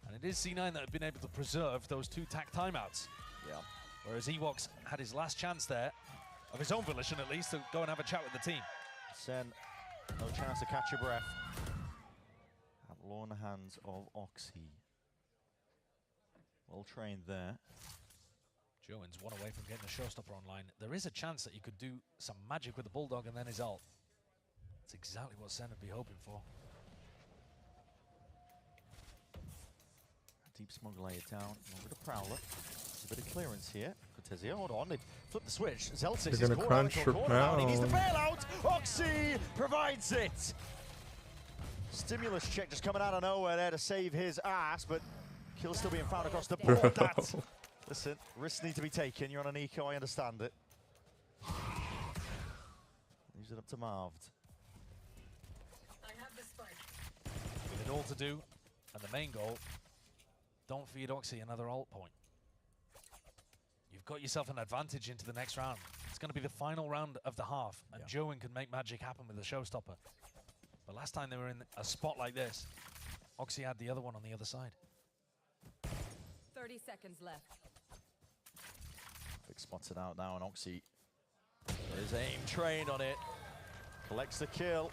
And it is C9 that have been able to preserve those 2 tack timeouts. Yeah. Whereas Ewoks had his last chance there, of his own volition at least, to go and have a chat with the team. Sen, no chance to catch your breath. Have law in the hands of Oxy. Well trained there. Jowen's one away from getting a showstopper online. There is a chance that he could do some magic with the Bulldog and then his ult. That's exactly what Sen would be hoping for. Deep smoke laid down. Over the Prowler. There's a bit of clearance here. Cortez, hold on. They flip the switch. Zelsis is gonna crunch now. He needs the bailout. Oxy provides it. Stimulus check just coming out of nowhere there to save his ass, but kill still being found across the board. Listen, risks need to be taken. You're on an eco, I understand it. Leaves it up to Marved. With it all to do, and the main goal, don't feed Oxy another ult point. You've got yourself an advantage into the next round. It's going to be the final round of the half, and Jowen can make magic happen with the showstopper. But last time they were in a spot like this, Oxy had the other one on the other side. 30 seconds left. Vic spots it out now, and Oxy is aim trained on it. Collects the kill.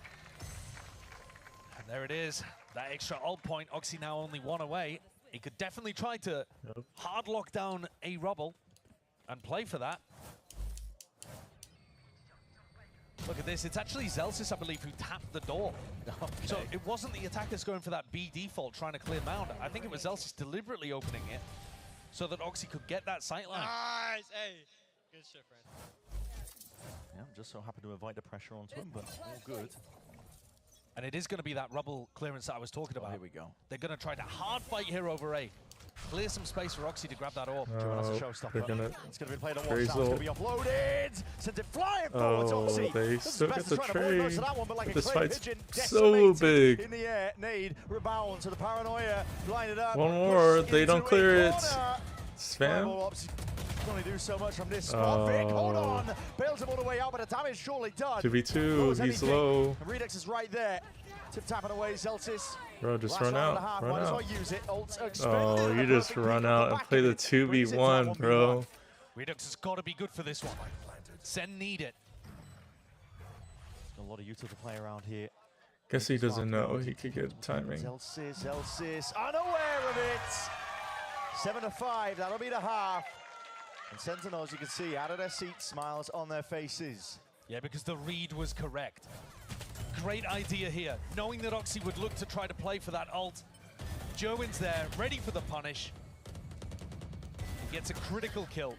And there it is. That extra ult point. Oxy now only 1 away. He could definitely try to hard lock down a Rubble and play for that. Look at this. It's actually Zelsis, I believe, who tapped the door. Okay. So it wasn't the attackers going for that B default trying to clear Mound. I think it was Zelsis deliberately opening it so that Oxy could get that sightline. Nice! Hey! Good shit, friend. Yeah, I'm just so happy to invite the pressure onto him, but all good. And it is going to be that rubble clearance that I was talking about. Here we go. They're going to try to hard fight here over A. Clear some space for Oxy to grab that orb. They're gonna It's going to be played on one side. It's going to be offloaded. Sends it flying forward to Oh, Oxy. they still get the trade. Like This fight's so big. In the air, Nade rebound to the paranoia. Line it up. One more. They don't clear it. Spam. Only do so much from this spot. Vic, hold on. Bails him all the way out, but the damage surely done. 2v2. He's low. And Redux is right there. Tip tapping away, Celsius. Bro, just run out. Run out. Oh, you just run out and play the 2v1, bro. Redux has got to be good for this one. Sen need it. A lot of util to play around here. Guess he doesn't know he could get timing. Celsius, unaware of it. 7-5, that'll be the half. And Sentinels, you can see, out of their seats, smiles on their faces. Yeah, because the read was correct. Great idea here, knowing that Oxy would look to try to play for that ult. Jerwin's there, ready for the punish. He gets a critical kill.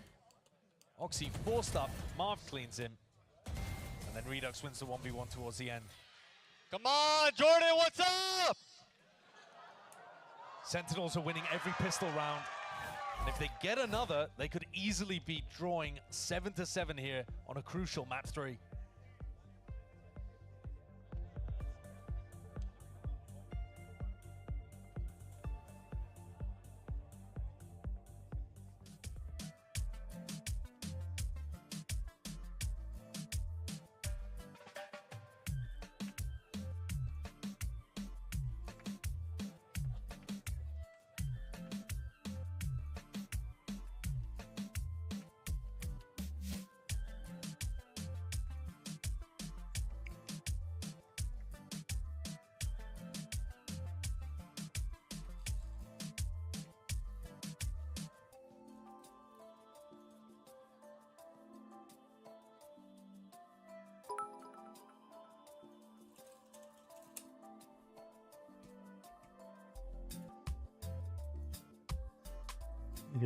Oxy forced up, Marv cleans him. And then Redux wins the 1v1 towards the end. Come on, Jordan, what's up? Sentinels are winning every pistol round. And if they get another, they could easily be drawing 7-7 here on a crucial map 3.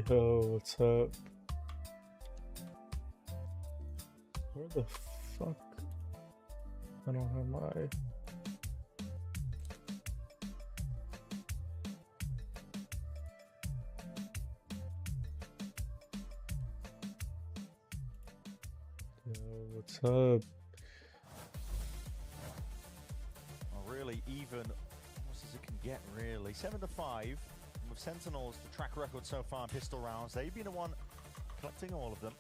Yo, what's up? Where the fuck? I don't have my... Yo, what's up? Really even, almost as it can get, really. 7-5. With Sentinels, the track record so far in pistol rounds, they've been the one collecting all of them.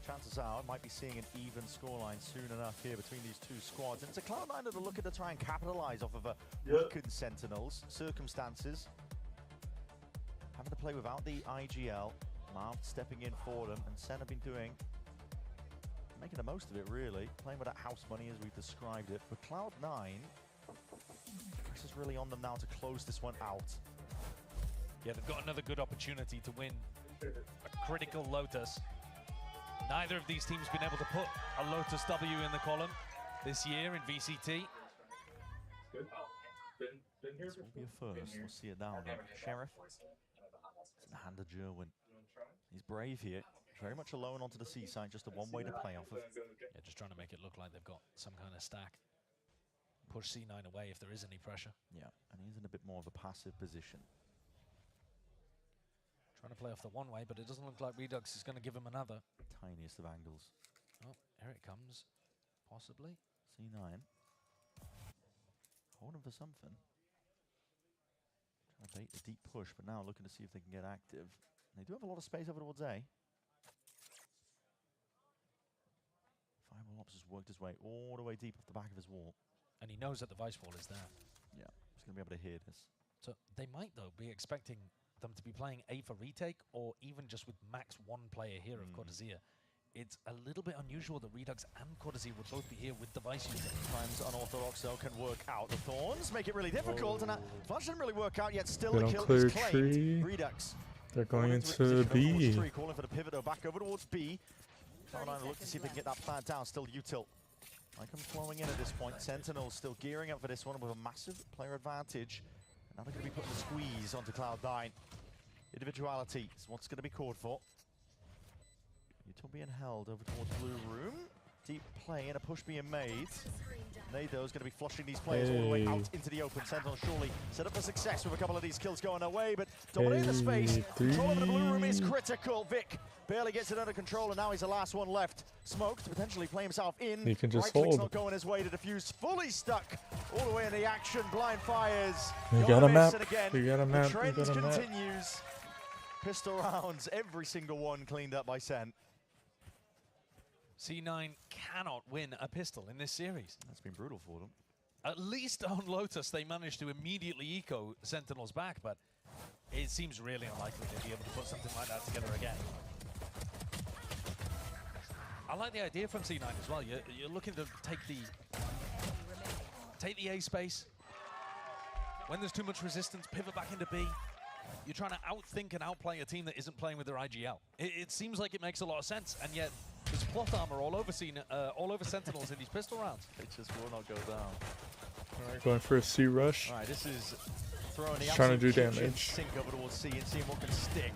Chances are, might be seeing an even scoreline soon enough here between these two squads. And it's a Cloud9 that are looking to try and capitalize off of a weakened Sentinels. Circumstances. Having to play without the IGL. Marv stepping in for them, and Sen have been making the most of it, really. Playing with that house money, as we've described it. But Cloud9, this is really on them now to close this one out. Yeah, they've got another good opportunity to win a critical Lotus. Neither of these teams been able to put a Lotus W in the column this year in VCT. This will be a first. We'll see it down. Sheriff. It's in the hand of Jerwin. He's brave here. Very much alone onto the seaside. Just a one-way to play off of. Yeah, just trying to make it look like they've got some kind of stack. Push C9 away if there is any pressure. Yeah, and he's in a bit more of a passive position. Trying to play off the one way, but it doesn't look like Redux is going to give him another. Tiniest of angles. Oh, here it comes. Possibly. C9. Holding for something. Trying to bait the deep push, but now looking to see if they can get active. They do have a lot of space over towards A. Fireball Ops has worked his way all the way deep off the back of his wall. And he knows that the Vice wall is there. Yeah, he's going to be able to hear this. So they might, though, be expecting them to be playing A for retake, or even just with max one player here of Cortazir. It's a little bit unusual that Redux and Cortazir would both be here with device user. Times unorthodox though can work out. The Thorns make it really difficult, and that flash didn't really work out yet. Still, the kill is claimed. Redux. They're going into B. Calling for the pivot though, back over towards B. Cloud9 look to see if they can get that plant down. Still util. Like I'm flowing in at this point. Sentinels still gearing up for this one with a massive player advantage. Now they're going to be putting the squeeze onto Cloud9. Individuality is what's going to be called for. Util being held over towards blue room. Deep play and a push being made. Nado is going to be flushing these players all the way out into the open. Sentinel surely set up for success with a couple of these kills going away, but dominating the space. Control over the blue room is critical. Vic barely gets it under control, and now he's the last one left. Smoke to potentially play himself in. He can just right click's hold. not going his way to defuse. Fully stuck all the way in the action. Blind fires. You got a map. Again, You got a map. the trend You got a map. continues. Pistol rounds, every single one cleaned up by Sen. C9 cannot win a pistol in this series. That's been brutal for them. At least on Lotus, they managed to immediately eco Sentinel's back, but it seems really unlikely they'd be able to put something like that together again. I like the idea from C9 as well. You're looking to take the A space. When there's too much resistance, pivot back into B. You're trying to outthink and outplay a team that isn't playing with their IGL. It seems like it makes a lot of sense, and yet there's plot armor all over Sentinels in these pistol rounds. It just will not go down. Alright, going for a C rush. Alright, this is throwing the Trying to do absolute kitchen damage. sink over towards C and seeing what can stick.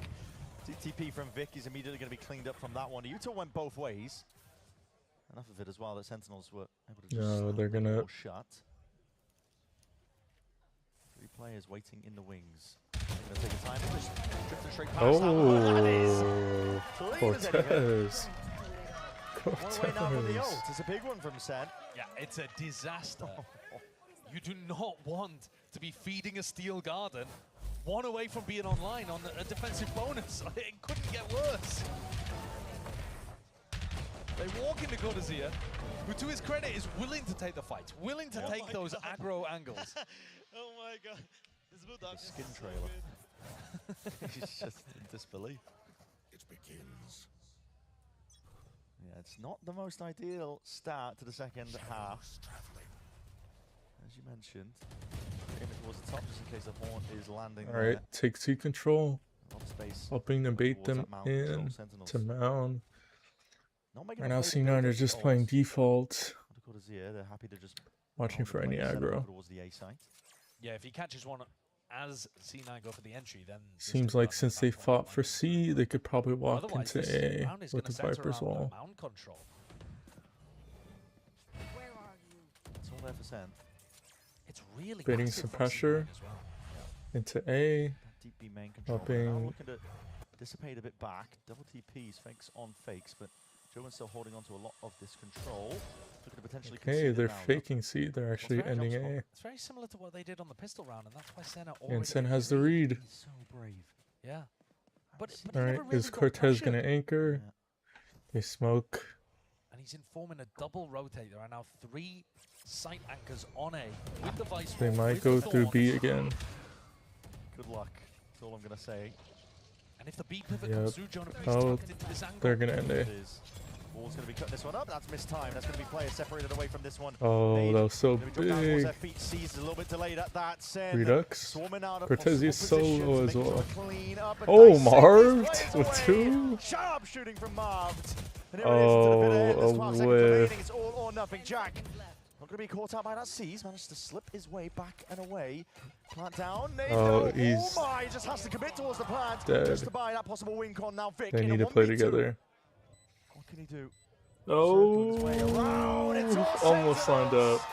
TTP from Vic is immediately going to be cleaned up from that one. Utah went both ways. Enough of it as well that Sentinels were able to just No, they're gonna shut. 3 players waiting in the wings. They're going to take a time and just drift it straight past that one. That is clean as anything. Cortez. One away now from the ult. It's a big one from Sen. Yeah, it's a disaster. You do not want to be feeding a steel garden one away from being online on a defensive bonus. It couldn't get worse. They walk into Godazia, who to his credit is willing to take the fight, willing to take those aggro angles. Oh my god. This Bulldog The skin trailer. He's just in disbelief. It begins. Yeah, it's not the most ideal start to the second half. As you mentioned, aim it towards the top just in case the horn is landing. Alright, take C control. A lot of space Hoping to bait towards them that mound control. in Sentinels to mound. not making Right a now play to C9 build are up just the playing ult. default. They're happy to just Watching hold for the any play, set up aggro. towards the A site. Yeah, if he catches one as C9 go for the entry, then... Seems like since they fought for C, they could probably walk Otherwise, into this A round is with gonna the center Viper's around wall. the mound control. Where are you? It's all there for Sen. It's really Baiting massive some from pressure C9 as well. into A. That deep B main control. Hoping- Now looking to dissipate a bit back. Double TPs, fakes on fakes, but Joe's still holding on to a lot of this control. Looking to potentially Okay, concede it they're now, though. faking C. They're actually very ending jump A. It's very similar to what they did on the pistol round, and that's why Sen are already... And Sen has the read. He's so brave. Yeah. But he Alright, never really is got Cortez pressured. gonna anchor? Yeah. They smoke. And he's informing a double rotate. There are now 3 sight anchors on A with the Vice. They Wolf, might with go the through Thorn. B again. Good luck. That's all I'm going to say. And if the B pivot Yep. comes through, Jonah Priest Oh, tucked into this angle. they're gonna end A. It is. Wall's going to be cutting this one up. That's missed time. That's going to be players separated away from this one. Oh, Nade that was so gonna be dropped down towards big. their feet. Sees a little bit delayed at that. Sen Redux. swarming out of Cortez is possible solo positions, as making well. a clean up and Oh, dissect these Marved players with away. 2. Sharp shooting from Marved. And here it is into the bitter end. There's 12 seconds whiff. remaining. It's all or nothing. Jack not going to be caught out by that. Seas managed to slip his way back and away. Plant down. Oh, Nade. he's Oh my! Just has to commit towards the plant dead. just to buy that possible win con. Now Vic They in need a to play 1v2. together. What can he do? Oh, Circling his way around. It's all almost lined Sentinels. up.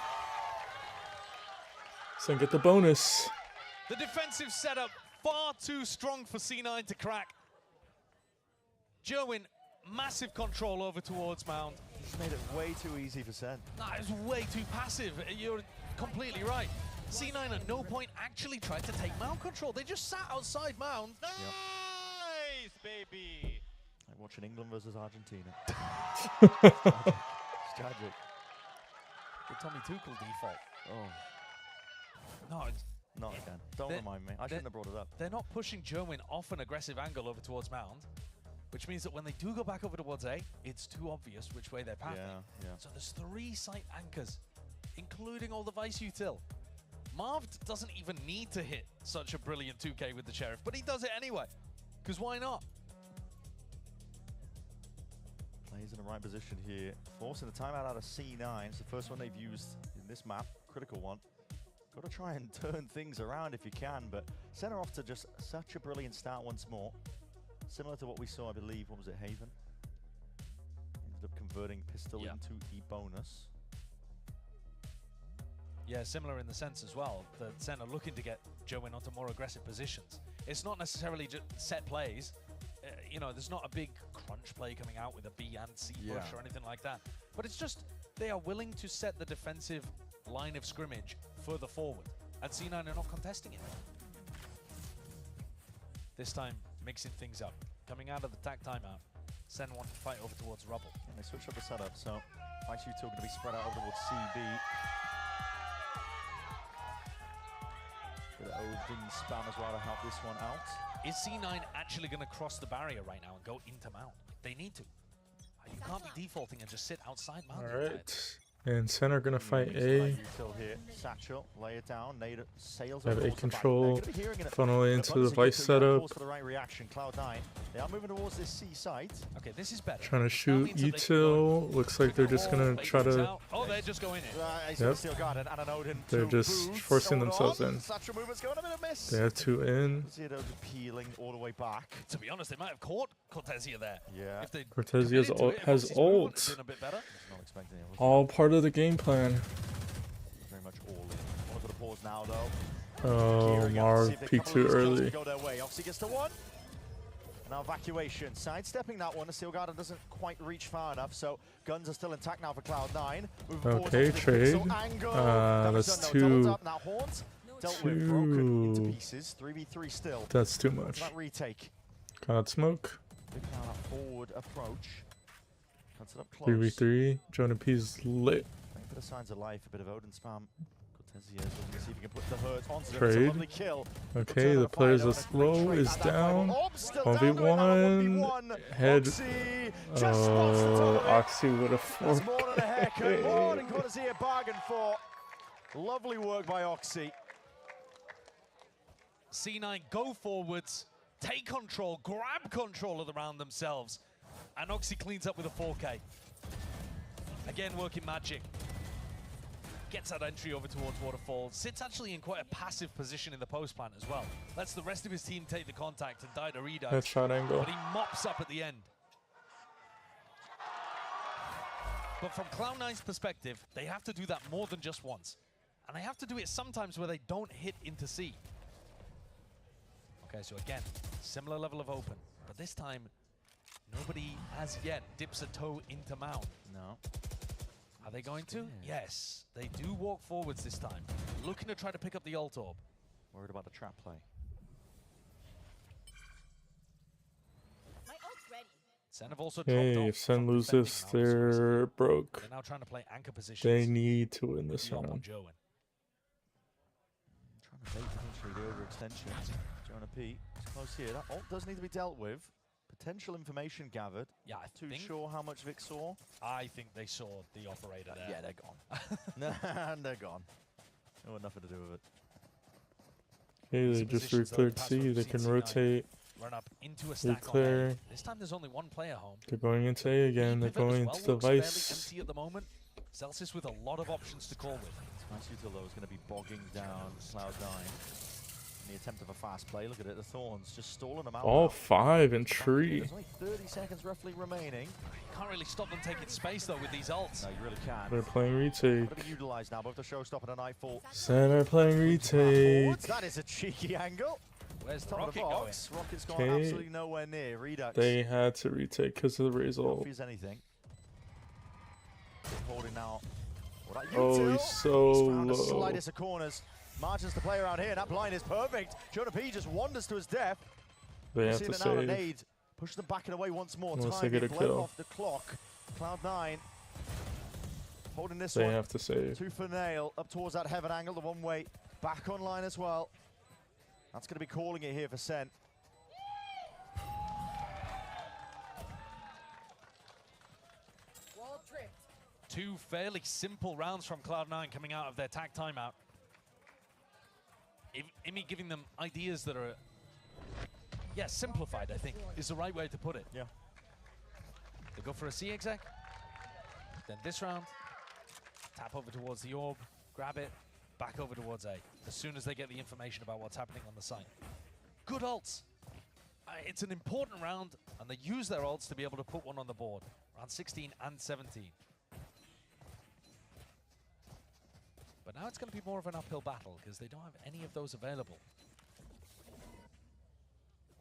Sen get the bonus. The defensive setup far too strong for C9 to crack. Jerwin, massive control over towards Mound. He's made it way too easy for Sen. That is way too passive. You're completely right. C9 at no point actually tried to take Mound control. They just sat outside Mound. Nice, baby. Like watching England versus Argentina. It's tragic. The Tommy Tuchel default. Oh, No, it's, not again. Don't They're- remind me. I shouldn't have brought it up. they're not pushing Jerwin off an aggressive angle over towards Mound, which means that when they do go back over towards A, it's too obvious which way they're pathing. Yeah, yeah. So there's 3 sight anchors, including all the Vice util. Marved doesn't even need to hit such a brilliant 2K with the Sheriff, but he does it anyway, because why not? Plays in the right position here. Forcing the timeout out of C9. It's the first one they've used in this map. Critical one. Got to try and turn things around if you can, but Sen are off to just such a brilliant start once more. Similar to what we saw, I believe, what was it, Haven? Ended up converting pistol into the bonus. Yeah, similar in the sense as well that Sen are looking to get Joe-Win onto more aggressive positions. It's not necessarily just set plays. You know, there's not a big crunch play coming out with a B and C push or anything like that. But it's just they are willing to set the defensive line of scrimmage further forward. And C9 are not contesting it. This time, mixing things up. Coming out of the tack timeout, Sen want to fight over towards Rubble. And they switch up the setup, so Vct are going to be spread out over towards CB. Bit of Odin spam as well to help this one out. Is C9 actually going to cross the barrier right now and go into Mount? They need to. You can't be defaulting and just sit outside Mount. Alright. And Sen are gonna fight A. Here. Satchel, lay it down. Nade sails Have A control, funnel funnel into the device setup. For the right reaction. Cloud9. They are moving towards this C site. Okay, this is better. Trying to shoot util. Looks like they're just gonna try to. Oh, they're just going in. Yep. They're just forcing themselves in. Satchel movement's going a bit of miss. They have 2 in. Peeling all the way back. To be honest, they might have caught Cortesia there. Yeah. Cortesia has ult. All part of the game plan. Very much all in. One for the pause now, though. Oh, Marv peaked too early. Go their way. Obviously gets to 1. Now evacuation. Sidestepping that one. The Steel Garden doesn't quite reach far enough, so guns are still intact now for Cloud9. Okay, trade. That's too. Dealt with, broken into pieces. 3v3 still. That's too much. That retake. God smoke. Big now forward approach. Cuts it up close. 3v3. Jonah P's lit. A bit of signs of life, a bit of Odin spam. Cortesia is looking to see if he can put the hurt onto them. Trade. It's a lovely kill. Okay, the players are slow, is down. 1v1. Head. Oh, Oxy with a 4K. More than a haircut. More than Cortesia bargained for. Lovely work by Oxy. C9 go forwards, take control, grab control of the round themselves. And Oxy cleans up with a 4K. Again, working magic. Gets that entry over towards Waterfall. Sits actually in quite a passive position in the post plant as well. Lets the rest of his team take the contact and die to redux. Headshot angle. But he mops up at the end. But from Cloud9's perspective, they have to do that more than just once. And they have to do it sometimes where they don't hit into C. Okay, so again, similar level of open. But this time, nobody as yet dips a toe into Mount. No. Are they going to? Yes, they do walk forwards this time. Looking to try to pick up the ult orb. Worried about the trap play. My ult's ready. Sen have also Hey, dropped if off Sen from loses, defending now, so they're broke. they're now trying to play anchor positions. They need to win this Yop on round. Joe-Win. Trying to bait potentially the overextension. Jonah P is close here. That ult does need to be dealt with. Potential information gathered. Yeah, I Too think sure how much Vic saw. I think they saw the operator there. Yeah, they're gone. And they're gone. They want nothing to do with it. Okay, they Some just positions, though, re-cleared the pass C. from They can C9. rotate. Run up into a stack on Clear. A. This time there's only one player home. They're going into A again. They're Pivot as going well, to looks fairly device. empty at the moment. Celsius with a lot of options to call with. Nice util though is going to be bogging down Cloud9. In the attempt of a fast play. Look at it, the Thorns just stalling them out. All now. 5 in tree. There's only 30 seconds roughly remaining. You can't really stop them taking space though with these ults. No, you really can't. They're playing retake. Gotta be utilised now, both the showstopper and a Nightfall. Sen are playing retake. That is a cheeky angle. Where's the Top of the rocket going? box. Rocket's gone Okay. absolutely nowhere near. Redux. They had to retake because of the Raze ult. If anything. Holding now. Well, that Oh, util. he's so found the low. slightest of corners. Margins to play around here. That blind is perfect. Jonah P just wanders to his death. They have Seeing to it now, a save. nade. Push them back and away once more. Unless Time they get a being bled kill. off the clock. Cloud9 holding this They one. have to save. Two for nail up towards that heaven angle. The one way back online as well. That's going to be calling it here for Sen. Wall tripped. Two fairly simple rounds from Cloud9 coming out of their tag timeout. Imi giving them ideas that are, yeah, simplified, I think, is the right way to put it. Yeah. They go for a C exec. Then this round, tap over towards the orb, grab it, back over towards A, as soon as they get the information about what's happening on the site. Good ults. It's an important round, and they use their ults to be able to put one on the board. Round 16 and 17. But now it's going to be more of an uphill battle because they don't have any of those available.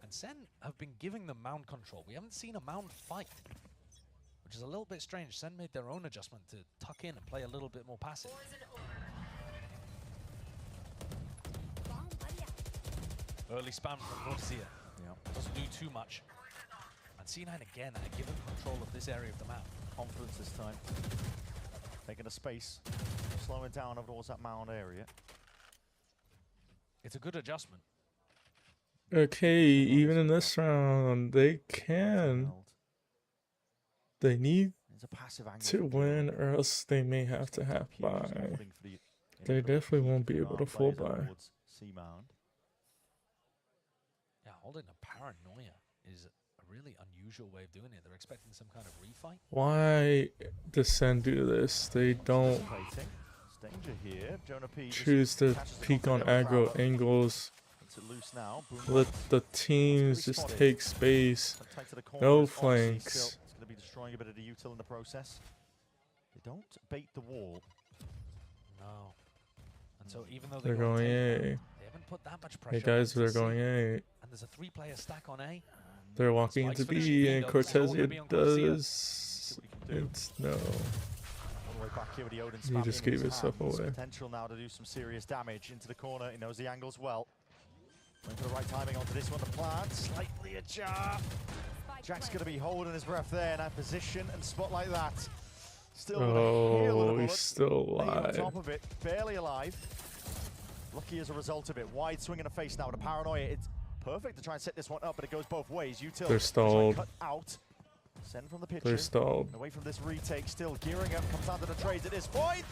And Sen have been giving them mount control. We haven't seen a mount fight, which is a little bit strange. Sen made their own adjustment to tuck in and play a little bit more passive. Early spam from Garcia. Yeah. Doesn't do too much. And C9 again are given control of this area of the map. Confidence this time. Taking a space. Slowing down over towards that mound area. It's a good adjustment. Okay, even in this round, they can. They need to win, or else they may have to half buy. They definitely won't be able to full buy. Yeah, holding a paranoia is a really unusual way of doing it. They're expecting some kind of refight. Why does Sen do this? They don't choose to peek on aggro angles. Let the teams just take space. No flanks. It's going to be destroying a bit of the util in the process. They don't bait the wall. No. And so even though they're going A. They haven't put that much pressure. Hey guys, they're going A. And there's a 3-player stack on A. They're walking into B, and Cortezia does. It's no. He just gave himself away. Potential now to do some serious damage into the corner. He knows the angles well. Going for the right timing onto this one. The plant slightly ajar. Jack's going to be holding his breath there in that position and spot like that. Still he's still alive. On top of it, barely alive. Lucky as a result of it. Wide swing in the face now with a paranoia. It's perfect to try and set this one up, but it goes both ways. Util. They're stalled. Cut out. Send from the pitcher. They're stalled. Away from this retake, still gearing up, comes down to the trades at this point.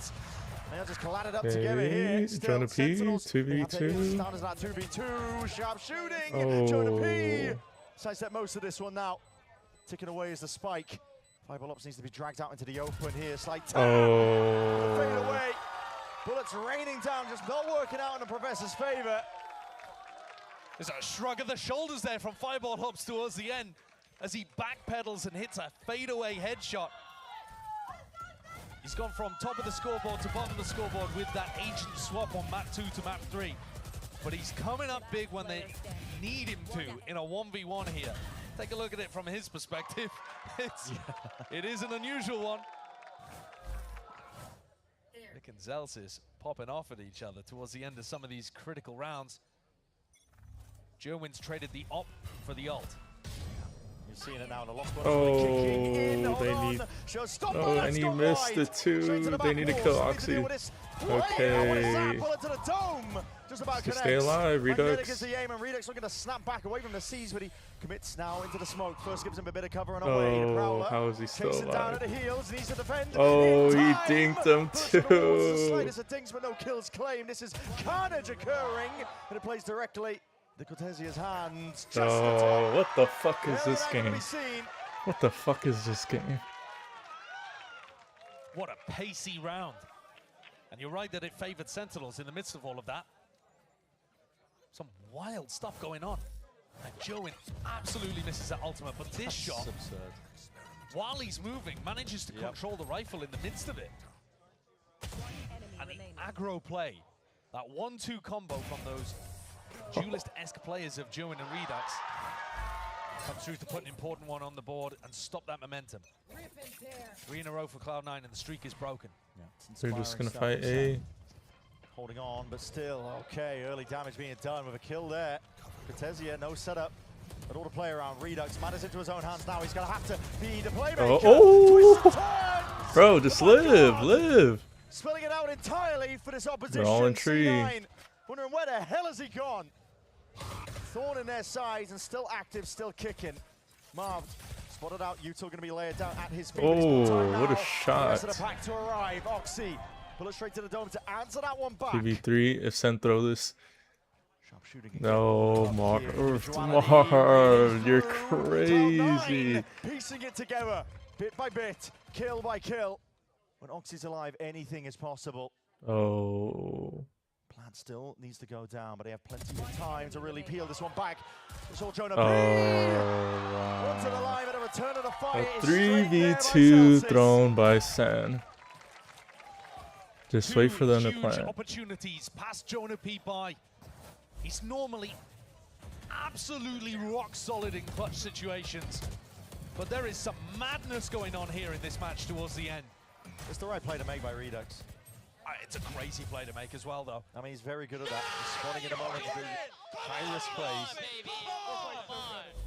They'll just collide it up together here. Jonah P, 2v2. Down as that 2v2, sharp shooting. Jonah P sidestep most of this one now. Ticking away as the spike. Fireball Ops needs to be dragged out into the open here. Slight tap. Fade away. Bullets raining down, just not working out in the Professor's favor. There's a shrug of the shoulders there from Fireball Hops towards the end as he backpedals and hits a fadeaway headshot. He's gone from top of the scoreboard to bottom of the scoreboard with that agent swap on map 2 to map 3. But he's coming up big when they need him to in a 1v1 here. Take a look at it from his perspective. It is an unusual one. Nick and Zelsis popping off at each other towards the end of some of these critical rounds. Jerwin's traded the op for the ult. You're seeing it now in the lost one. They need. Oh, and he missed it too. They need to kill Oxy. Okay. To stay alive, Redux. Redux looking to snap back away from the C's, but he commits now into the smoke. First gives him a bit of cover and away. Oh, how is he still alive? Down at the heels, needs to defend. Oh, he dinked him too. The slightest of dinks, but no kills claimed. This is carnage occurring, and it plays directly the Cortesia's hands. Oh, what the fuck is this game? What the fuck is this game? What a pacey round. And you're right that it favored Sentinels in the midst of all of that. Some wild stuff going on. And Joe absolutely misses that ultimate, but this shot, while he's moving, manages to control the rifle in the midst of it. And the aggro play, that 1-2 combo from those duelist-esque players of Joe and Redux comes through to put an important one on the board and stop that momentum. 3 in a row for Cloud9 and the streak is broken. They're just gonna fight A. Holding on, but still, okay, early damage being done with a kill there. Cortesia, no setup, but all to play around. Redux matters into his own hands now. He's gonna have to be the playmaker. Oh, bro, just live. Spilling it out entirely for this opposition. They're all in tree. C9, wondering where the hell has he gone? Thorn in their sides and still active, still kicking. Marv spotted out. Util going to be laid down at his feet. Oh, what a shot. The rest of the pack to arrive. Oxy, bullet straight to the dome to answer that one back. 2v3 if Sen throw this. Sharp shooting. No, Marv, you're crazy. Piecing it together, bit by bit, kill by kill. When Oxy's alive, anything is possible. Oh. Plant still needs to go down, but they have plenty of time to really peel this one back. It's all Jonah P. Wow. One to the line, bit of a turn of the fire A is straight there by 3v2 Celsius. thrown by Sen. Just wait for them to Huge plant. opportunities pass Jonah P by. He's normally absolutely rock solid in clutch situations. But there is some madness going on here in this match towards the end. It's the right play to make by Redux. It's a crazy play to make as well, though. I mean, he's very good at that. He's spotting in a moment to do high-risk plays.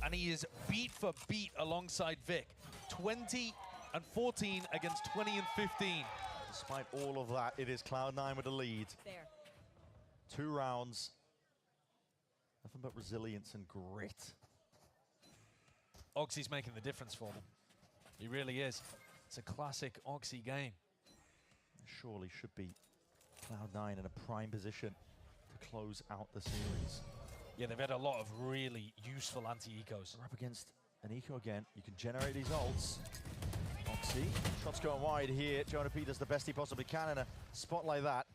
And he is beat for beat alongside Vic. 20 and 14 against 20 and 15. Despite all of that, it is Cloud9 with the lead. There. 2 rounds. Nothing but resilience and grit. Oxy's making the difference for them. He really is. It's a classic Oxy game. Surely should be Cloud9 in a prime position to close out the series. Yeah, they've had a lot of really useful anti-ecos. We're up against an eco again. You can generate these ults. Oxy, shots going wide here. Jonah P does the best he possibly can in a spot like that.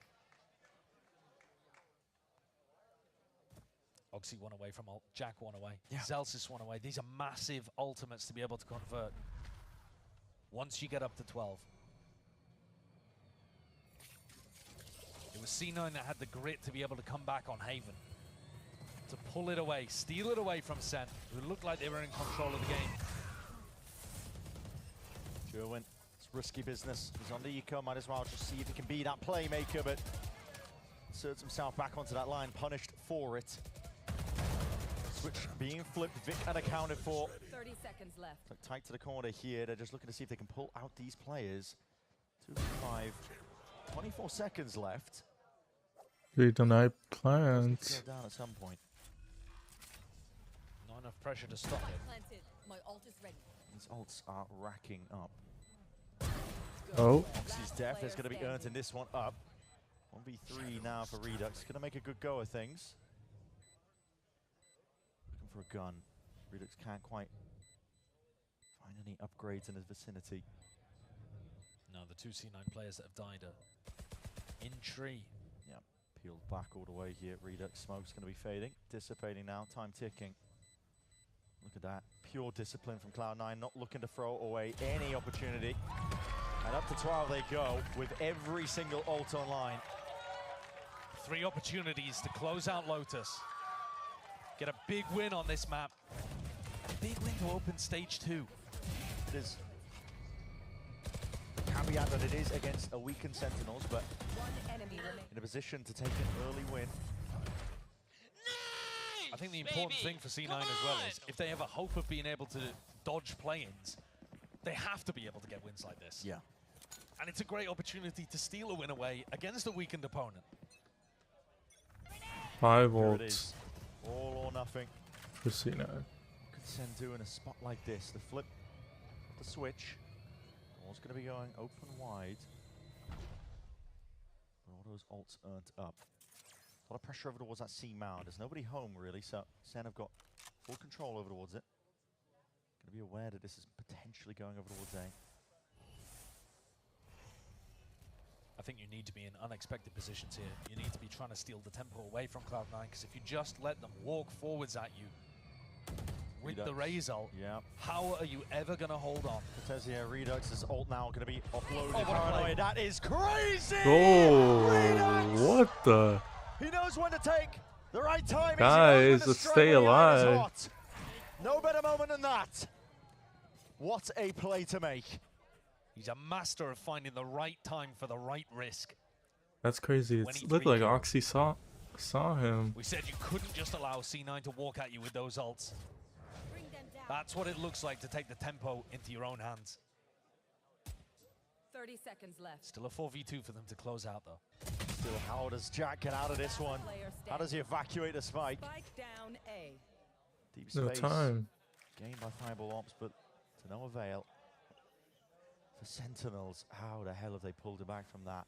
Oxy one away from ult. Jack one away. Yeah. Celsius one away. These are massive ultimates to be able to convert once you get up to 12. It was C9 that had the grit to be able to come back on Haven. To pull it away, steal it away from Sen, who looked like they were in control of the game. Jerwin, it's risky business. He's on the eco, might as well just see if he can be that playmaker, but inserts himself back onto that line, punished for it. Switch being flipped, Vic unaccounted for. 30 seconds left. So tight to the corner here. They're just looking to see if they can pull out these players. 2-5, 24 seconds left. They denied plants. Go down at some point. Not enough pressure to stop it. Planted. My ult is ready. These ults are racking up. Oh. Oxy's death is going to be earned in this one up. 1v3 now for Redux. Going to make a good go of things. Looking for a gun. Redux can't quite find any upgrades in his vicinity. No, the 2 C9 players that have died are in tree. Yeah, peeled back all the way here. Redux smoke's going to be fading. Dissipating now, time ticking. Look at that. Pure discipline from Cloud9, not looking to throw away any opportunity. And up to 12 they go with every single ult online. 3 opportunities to close out Lotus. Get a big win on this map. A big win to open stage 2. It is caveat that it is against a weakened Sentinels, but in a position to take an early win. I think the important thing for C9 as well is if they have a hope of being able to dodge play-ins, they have to be able to get wins like this. Yeah. And it's a great opportunity to steal a win away against a weakened opponent. 5 Here it ults is. All or nothing. for C9. What could Sen do in a spot like this? The flip, the switch. Ball's going to be going open wide. But all those ults earned up. A lot of pressure over towards that C mound. There's nobody home really, so Sen have got full control over towards it. Going to be aware that this is potentially going over towards A. I think you need to be in unexpected positions here. You need to be trying to steal the tempo away from Cloud9, because if you just let them walk forwards at you with the Raze ult, how are you ever going to hold on? Cortezia, Redux's ult now going to be offloaded. Paranoid. That is crazy! Oh, Redux! what the? He knows when to take the right timing. Guys, let's stay alive. No better moment than that. What a play to make. He's a master of finding the right time for the right risk. That's crazy. It looked like Oxy saw him. We said you couldn't just allow C9 to walk at you with those ults. That's what it looks like to take the tempo into your own hands. 30 seconds left. Still a 4v2 for them to close out, though. Still, how does Jack get out of this one? How does he evacuate the spike? Spike down A. Deep No space. time. Gained by Fireball Ops, but to no avail. For Sentinels, how the hell have they pulled it back from that?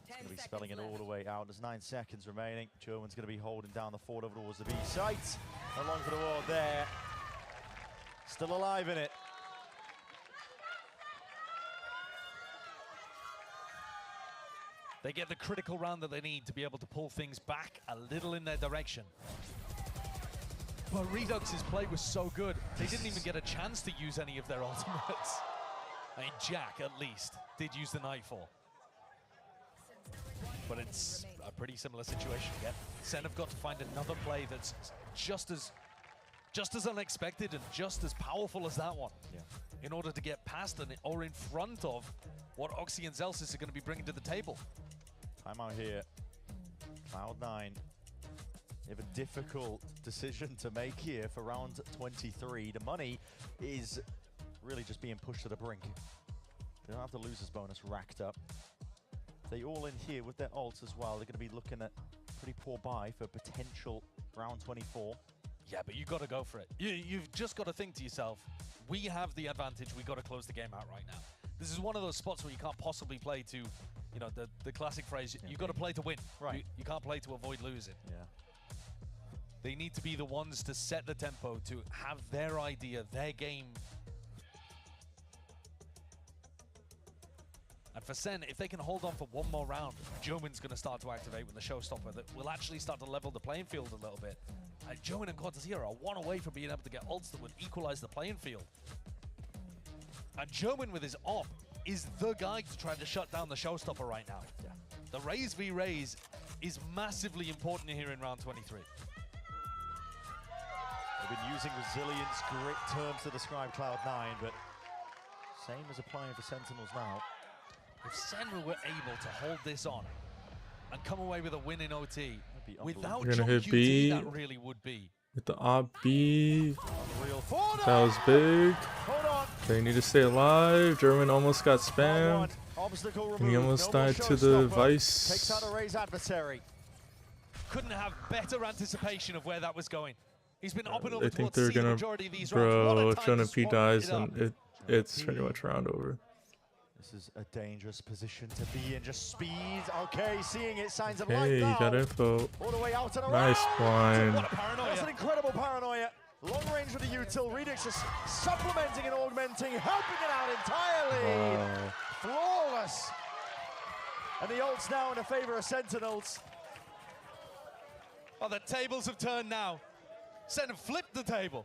It's going to be spelling it all the way out. There's 9 seconds remaining. Jerwin's going to be holding down the fort over towards the B site. Along for the ward there. Still alive in it. They get the critical round that they need to be able to pull things back a little in their direction. But Redux's play was so good, they didn't even get a chance to use any of their ultimates. I mean, Jack, at least, did use the Nightfall. But it's a pretty similar situation again. Sen have got to find another play that's just as unexpected and just as powerful as that one, in order to get past or in front of what Oxy and Zellsis are going to be bringing to the table. Timeout here. Cloud9. They have a difficult decision to make here for round 23. The money is really just being pushed to the brink. They don't have the loser's bonus racked up. They all in here with their ults as well. They're going to be looking at pretty poor buy for potential round 24. Yeah, but you got to go for it. You've just got to think to yourself, we have the advantage. We got to close the game out right now. This is one of those spots where you can't possibly play to, you know, the classic phrase, you got to play to win. Right. You can't play to avoid losing. Yeah. They need to be the ones to set the tempo, to have their idea, their game. And for Sen, if they can hold on for one more round, Jomin's going to start to activate with the showstopper that will actually start to level the playing field a little bit. Jomin and Cortazia are one away from being able to get ults that would equalize the playing field. And Jomin with his op is the guy to try to shut down the showstopper right now. Yeah. The Raze v Raze is massively important here in round 23. They've been using resilience, grit terms to describe Cloud9, but same as applying for Sentinels now. If Sen were able to hold this on and come away with a win in OT, without You're gonna John hit QT, B that really would be. with the op B. Unreal. That was big. Hold on. They need to stay alive. German almost got spammed. And he almost died to the Vice. Takes out a Raze adversary. Couldn't have better anticipation of where that was going. He's been opping over I think towards they're the gonna, majority of these rounds. What bro, a if time John to if he swap dies, it up. then it's pretty much round over. This is a dangerous position to be in. Just speed. Okay, seeing it. Signs of Hey, life you now. got info. All the way out and around. Nice blind. What a paranoia. That's an incredible paranoia. Long range with the util. Redux just supplementing and augmenting, helping it out entirely. Wow. Flawless. And the ult's now in the favor of Sentinels. Oh, the tables have turned now. Sen have flipped the table.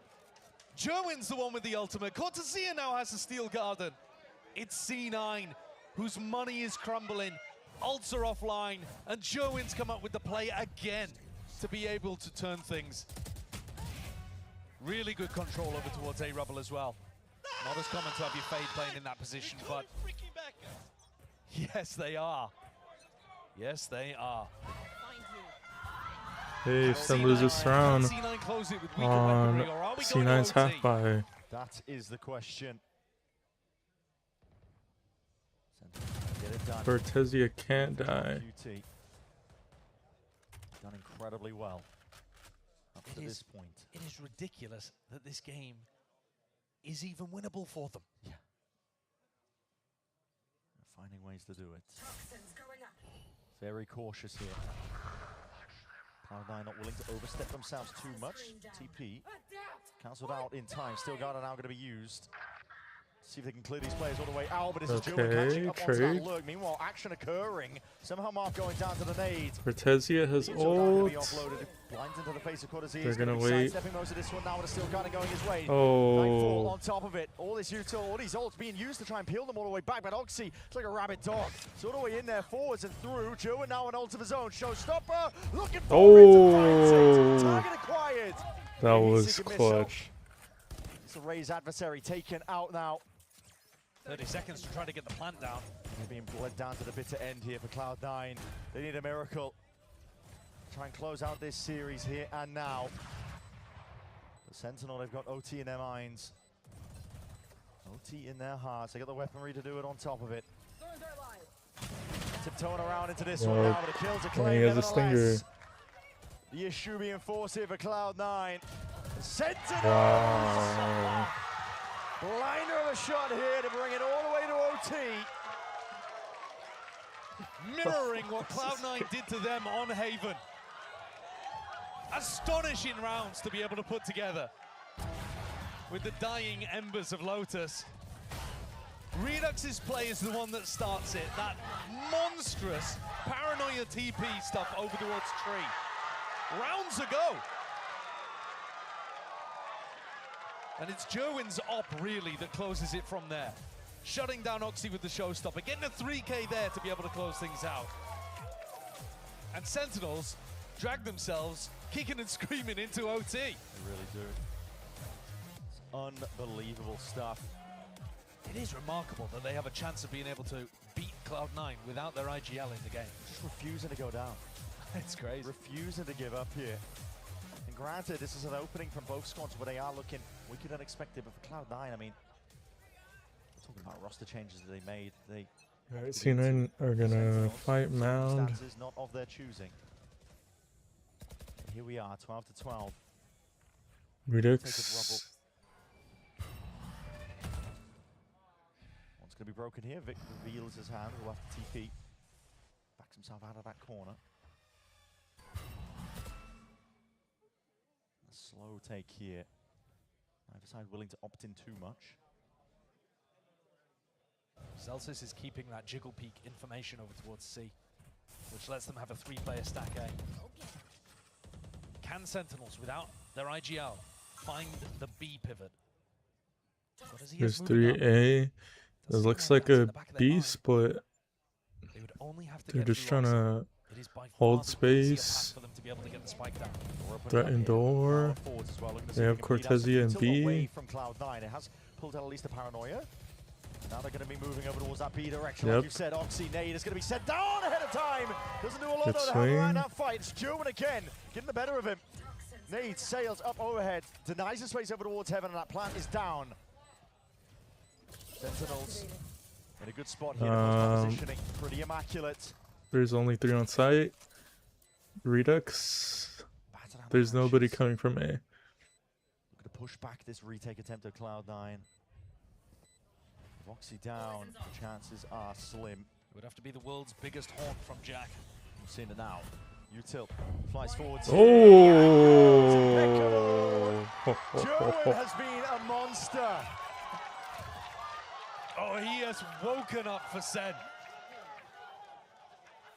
Jomin's the one with the ultimate. Cortazia now has the Steel Garden. It's C9, whose money is crumbling. Ults are offline, and Jomin's come up with the play again to be able to turn things. Really good control over towards A-Rubble as well. Not as common to have your Fade playing in that position, but yes, they are. Yes, they are. Hey, if Sen loses this round C9 close it with weaker on weaponry, or are we C9's going half buy. That is the question. Get it done. Cortezia can't die. QT. Done incredibly well up to this point. It is ridiculous that this game is even winnable for them. Yeah. They're finding ways to do it. Very cautious here. Cloud9 not willing to overstep themselves too much. TP cancelled out in time. Still Garden now going to be used. See if they can clear these players all the way out, but it's Jomin catching up onto that lurk. Meanwhile, action occurring. Somehow Mark going down to the nade. Cortezia has ult. Blinds into the face of Cortezia. They're gonna wait. Stepping most of this one now with a Steel Garden going his way. Oh. Nightfall on top of it. All this util, all these ults being used to try and peel them all the way back, but Oxy, it's like a rabid dog. It's all the way in there, forwards and through. Joe now an ult of his own. Showstopper, looking for it. Target acquired. That was clutch. It's a Raze adversary taken out now. 30 seconds to try to get the plant down. They're being bled down to the bitter end here for Cloud9. They need a miracle. Try and close out this series here and now. The Sentinel, they've got OT in their minds. OT in their hearts. They got the weaponry to do it on top of it. Tiptoeing around into this one now, but it kills a claim. He has a stinger. The issue being forced here for Cloud9. Sentinel! Wow. Blinder of a shot here to bring it all the way to OT. Mirroring what Cloud9 did to them on Haven. Astonishing rounds to be able to put together with the dying embers of Lotus. Redux's play is the one that starts it. That monstrous paranoia TP stuff over towards Tree. Rounds ago. And it's Jerwin's op, really, that closes it from there. Shutting down Oxy with the showstopper, getting a 3K there to be able to close things out. And Sentinels drag themselves, kicking and screaming into OT. They really do. It's unbelievable stuff. It is remarkable that they have a chance of being able to beat Cloud9 without their IGL in the game. Just refusing to go down. It's crazy. Refusing to give up here. And granted, this is an opening from both squads where they are looking wicked unexpected, but for Cloud9, I mean, we're talking about roster changes that they made. They Alright, C9 are gonna fight Mound. not of their choosing. And here we are, 12 to 12. Redux. One's going to be broken here. Vic reveals his hand. Will have to TP. Backs himself out of that corner. A slow take here. Neither side willing to opt in too much. Celsius is keeping that jiggle peak information over towards C, which lets them have a 3-player stack A. Can Sentinels, without their IGL, find the B pivot? There's 3A. It looks like a B split. They're just trying to hold space. Threaten door. They have Cortezia and B. From Cloud9, it has pulled out at least a paranoia. Now they're going to be moving over towards that B direction. Yep. Like you said, Oxy Nade is going to be set down ahead of time. Doesn't do a lot Good though to swing. hang around that fight. It's German again, getting the better of him. Nade sails up overhead, denies his space over towards heaven, and that plant is down. Sentinels in a good spot here. Positioning pretty immaculate. There's only 3 on site. Redux. There's nobody coming from A. Looking to push back this retake attempt of Cloud9. Oxy down, the chances are slim. It would have to be the world's biggest haunt from Jack. We've seen it now. Util flies forward. Jerwin has been a monster. Oh, he has woken up for Sen.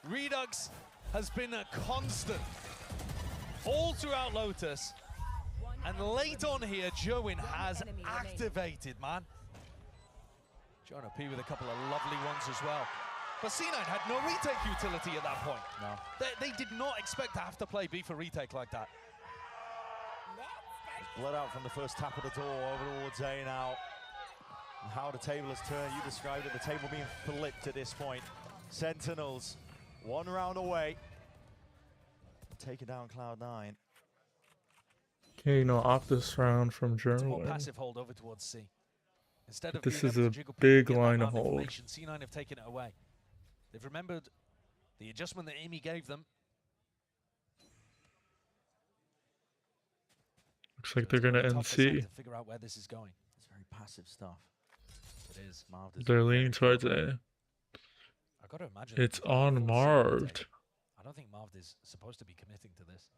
Redux has been a constant all throughout Lotus. And late on here, Jerwin has activated, man. Jonah P with a couple of lovely ones as well. But C9 had no retake utility at that point. No. They did not expect to have to play B for retake like that. Blood out from the first tap of the door over towards A now. And how the table has turned, you described it, the table being flipped at this point. Sentinels, 1 round away. Taking down Cloud9. Okay, no Optus round from German. Passive hold over towards C. Instead of This is a big line to hold. C9 have taken it away. They've remembered the adjustment that Amy gave them. Looks like they're gonna end C. To figure out where this is going. It's very passive stuff. It is. They're leaning towards A. I got to imagine it's on Marved. I don't think Marved is supposed to be committing to this.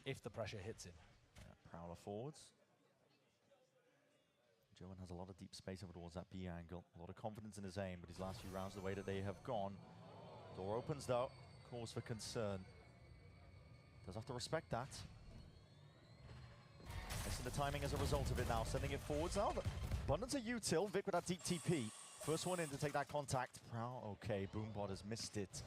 If the pressure hits him. Prowler forwards. Jerwin has a lot of deep space over towards that B angle. A lot of confidence in his aim, but his last few rounds, the way that they have gone. Door opens though, cause for concern. Does have to respect that. Missing the timing as a result of it now, sending it forwards now. Abundance of util, Vic with that deep TP. First one in to take that contact. Okay, Boombot has missed it.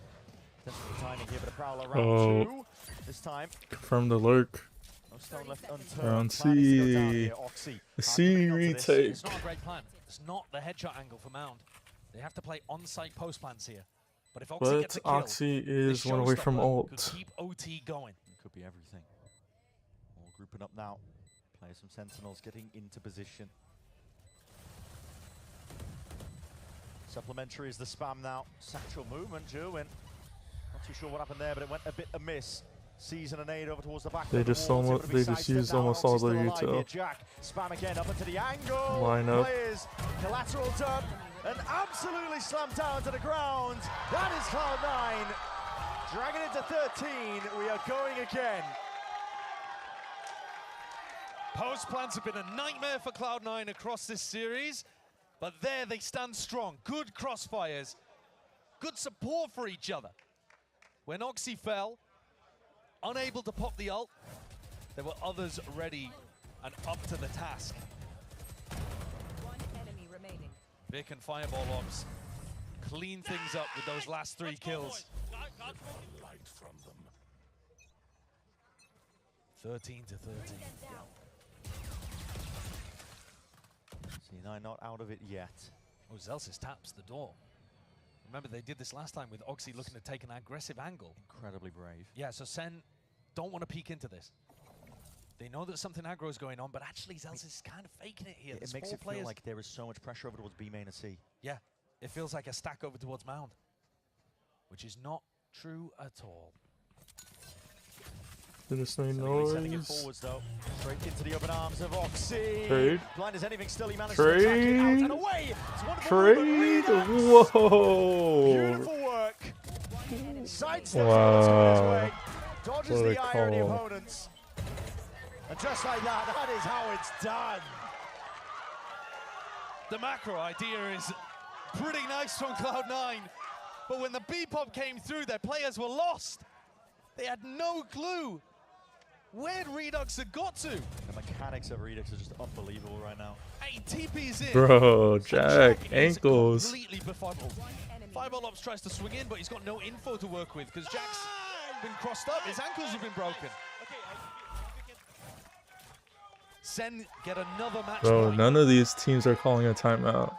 Potentially the timing here, but a Prowler round 2. This time. Confirm the lurk. No stone left unturned. Round C. C retake. It's not a great plan. It's not the headshot angle for Mound. They have to play on-site post plans here. But if Oxy gets a kill, Oxy is one away from ult. Could keep OT going. It could be everything. All grouping up now. Players from Sentinels getting into position. Supplementary is the spam now. Satchel movement, Jerwin. Not too sure what happened there, but it went a bit amiss. Season and aid over towards the back. They just used almost all their util. Jack, spam again up into the angle. Line up. Players, collateral done, and absolutely slammed down to the ground. That is Cloud9. Dragging it to 13. We are going again. Post plans have been a nightmare for Cloud9 across this series, but there they stand strong. Good crossfires, good support for each other. When Oxy fell, unable to pop the ult, there were others ready and up to the task. One enemy remaining. Vic and Fireball Ops clean things up with those last 3 kills. Light from them. 13 to 13. C9 not out of it yet. Oh, Zelsis taps the door. Remember, they did this last time with Oxy looking to take an aggressive angle. Incredibly brave. Yeah, so Sen don't want to peek into this. They know that something aggro is going on, but actually Zelsis is kind of faking it here. It makes it feel like there is so much pressure over towards B main and C. Yeah, it feels like a stack over towards Mound, which is not true at all. There's no Sending it noise. forwards though. Straight into the open arms of Oxy. Trade. Blind as anything still, he managed to attack it out and away. It's wonderful Trade. movement. Whoa. Beautiful work. Sidesteps Wow. his way. Dodges What a the ire of the call. opponents. And just like that, that is how it's done. The macro idea is pretty nice from Cloud9, but when the B-pop came through, their players were lost. They had no clue where Redux had got to. The mechanics of Redux are just unbelievable right now. Hey, TP's in. Bro, And Jack, is ankles. completely befuddled. Fireball Ops tries to swing in, but he's got no info to work with because Jack's been crossed up. His ankles have been broken. Sen get another match Bro, point. none of these teams are calling a timeout.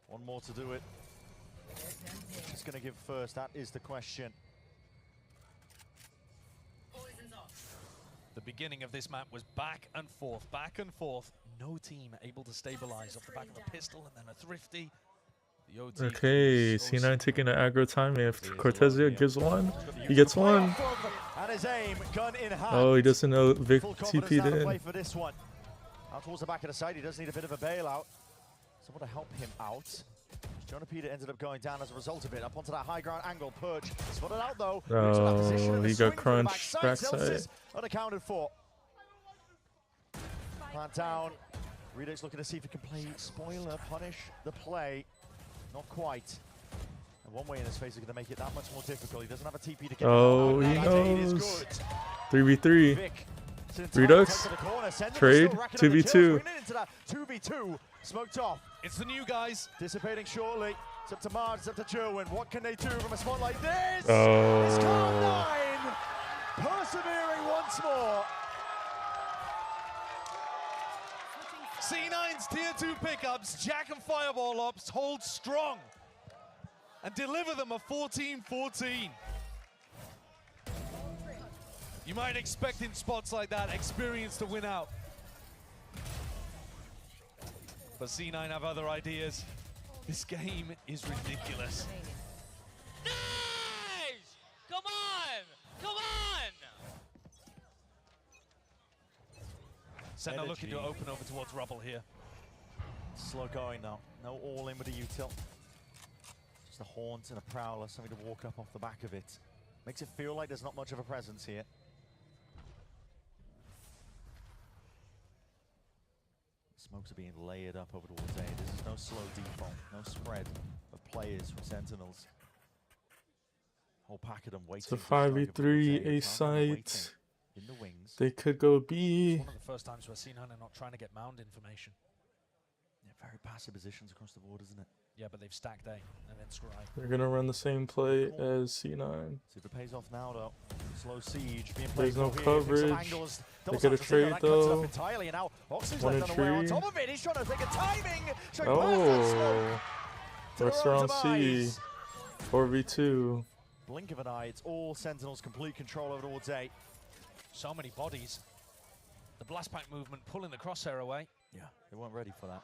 One more to do it. Who's going to give first? That is the question. The beginning of this map was back and forth, back and forth. No team able to stabilize off the back of a pistol and then a thrifty. The OT Okay, C9 taking an aggro time. If Cortezia gives one, he gets one. And his aim, gun in hand. Oh, he doesn't know Vic Full confidence TP'd now to in. play for this one. Out towards the back of the side, he does need a bit of a bailout. Someone to help him out. Jonah Peter ended up going down as a result of it. Up onto that high ground angle, Perch. Spotted out though. Oh, he got crunched backside. Zelsis unaccounted for. Plant down. Redux looking to see if he can play spoiler, punish the play. Not quite. And one way in his face is going to make it that much more difficult. He doesn't have a TP to get Oh, he knows. 3v3. Redux. Trade. 2v2. 2v2. Smoked off. It's the new guys. Dissipating shortly. It's up to Mars, it's up to Jerwin. What can they do from a spot like this? Oh. It's Cloud9 persevering once more. C9's tier 2 pickups, Jack and Fireball Ops hold strong and deliver them a 14-14. You might expect in spots like that experience to win out. But C9 have other ideas. This game is ridiculous. Nice! Come on! Come on! Senna looking to open over towards Rubble here. Slow going now. No all in with a util. Just a haunt and a prowler, something to walk up off the back of it. Makes it feel like there's not much of a presence here. Smokes are being layered up over towards A. This is no slow default, no spread of players from Sentinels. Whole pack of them waiting. It's a 5v3 A site. In the wings. They could go B. It's one of the first times where C9 are not trying to get mound information. Yeah, very passive positions across the board, isn't it? Yeah, but they've stacked A and then Scry. They're gonna run the same play as C9. See if it pays off now, though. Slow siege being There's played no here. coverage. Angles. They get a trade though. Entirely, and now Oxy's One left in unaware on tree. top of it. He's trying to think of timing. Oh, first round C. 4v2. Blink of an eye. It's all Sentinels. Complete control over towards A. So many bodies. The blast pack movement pulling the crosshair away. Yeah, they weren't ready for that.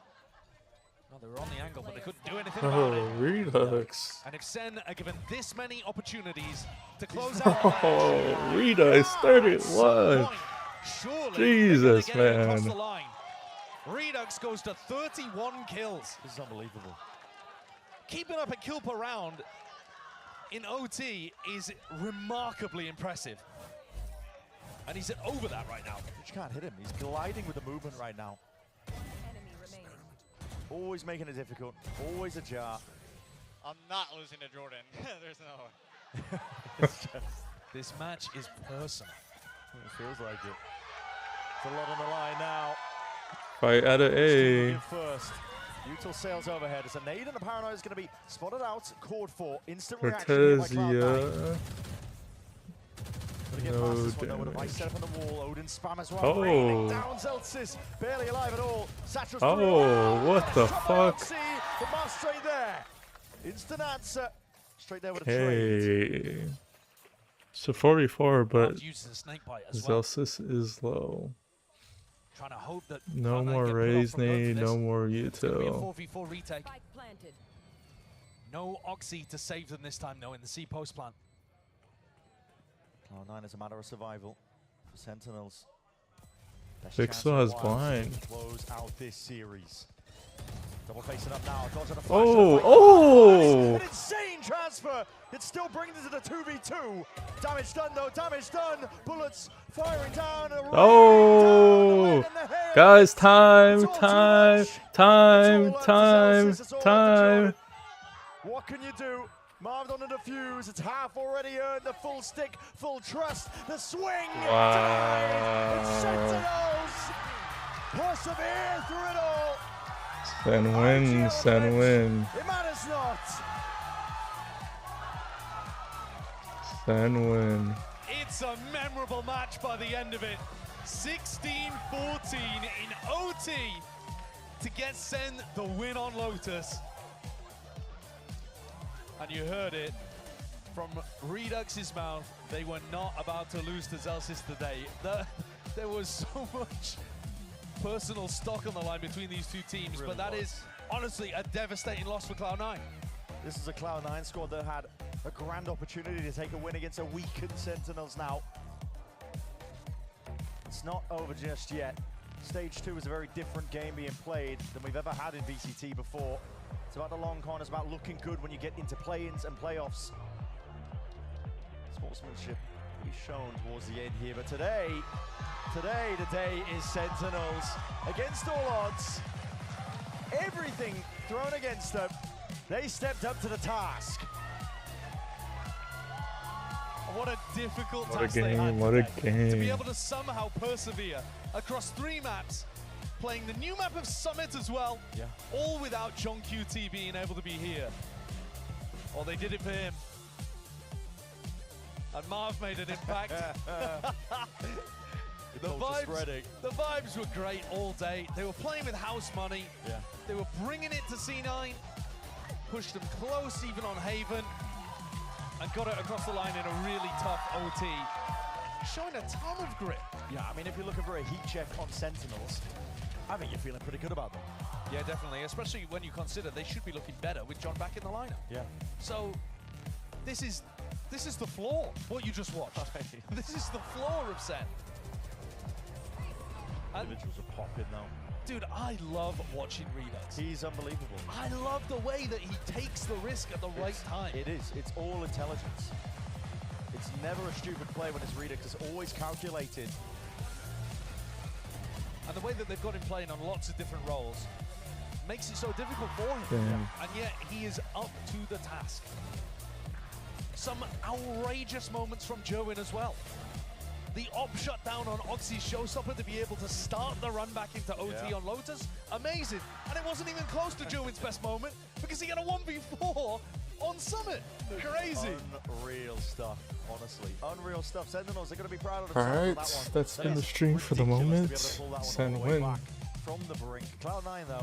No, they were on the angle, but they couldn't do anything about Oh, it. Redux. And if Sen are given this many opportunities to close out the match, Oh, Redux 31. surely Jesus, they're gonna get it across man. the line. Redux goes to 31 kills. This is unbelievable. Keeping up a kill per round in OT is remarkably impressive. And he's over that right now. You can't hit him. He's gliding with the movement right now. Enemy remaining. Always making it difficult. Always a jar. I'm not losing to Jordan. There's no way. This match is personal. It feels like it. It's a lot on the line now. Fight at a A. First. Util sails overhead as a nade, and the Paranoia is going to be spotted out, called for. Instant reaction here by Cloud9. No damage. Set up on the wall. Odin spam as well. Oh. Down Zelsis, barely alive at all. Satra's Oh, what the fuck? The mark straight there. Instant answer. Straight there with a trade. Okay. So 4v4, but Uses a snake bite as well. Zelsis is low. Trying to hope that No more raise nade, no more util. 4v4 retake. No Oxy to save them this time, though, in the C post plant. Cloud9 is a matter of survival for Sentinels. Vixel has blind. Close out this series. Double facing up now. Oh! An insane transfer. It's still bringing it to the 2v2. Damage done though. Damage done. Bullets firing down. Oh! Guys, time. What can you do? Marved on the defuse. It's half already earned. The full stick, full trust. The swing. Wow. It's Sentinels. Persevere through it all. Sen win. It matters not. Sen win. It's a memorable match by the end of it. 16-14 in OT to get Sen the win on Lotus. And you heard it from Redux's mouth. They were not about to lose to Zelsis today. There was so much personal stock on the line between these two teams, but that is honestly a devastating loss for Cloud9. This is a Cloud9 squad that had a grand opportunity to take a win against a weakened Sentinels now. It's not over just yet. Stage 2 is a very different game being played than we've ever had in VCT before. It's about the long con, it's about looking good when you get into play-ins and playoffs. Sportsmanship will be shown towards the end here, but today is Sentinels against all odds. Everything thrown against them. They stepped up to the task. What a difficult What a task they had game, what a today. To be game. able to somehow persevere across 3 maps, playing the new map of Summit as well, all without John QT being able to be here. Or they did it for him. And Marv made an impact. The vibes were great all day. They were playing with house money. They were bringing it to C9, pushed them close even on Haven, and got it across the line in a really tough OT. Showing a ton of grit. Yeah, I mean, if you're looking for a heat check on Sentinels, I think you're feeling pretty good about them. Yeah, definitely, especially when you consider they should be looking better with John back in the lineup. Yeah. So, this is the floor, what you just watched. This is the floor of Sen. Individuals are popping though. Dude, I love watching Redux. He's unbelievable. I love the way that he takes the risk at the right time. It is. It's all intelligence. It's never a stupid play when it's Redux. It's always calculated. And the way that they've got him playing on lots of different roles makes it so difficult for him. Damn. And yet he is up to the task. Some outrageous moments from Jerwin as well. The op shutdown on Oxy's showstopper to be able to start the run back into OT on Lotus, amazing. And it wasn't even close to Jerwin's best moment because he got a 1v4 on Summit. Crazy. Unreal stuff, honestly. Unreal stuff. Sentinels are going to be proud of Alright, that one. that's been the stream for the moment. Sen win. From the brink. Cloud9 though.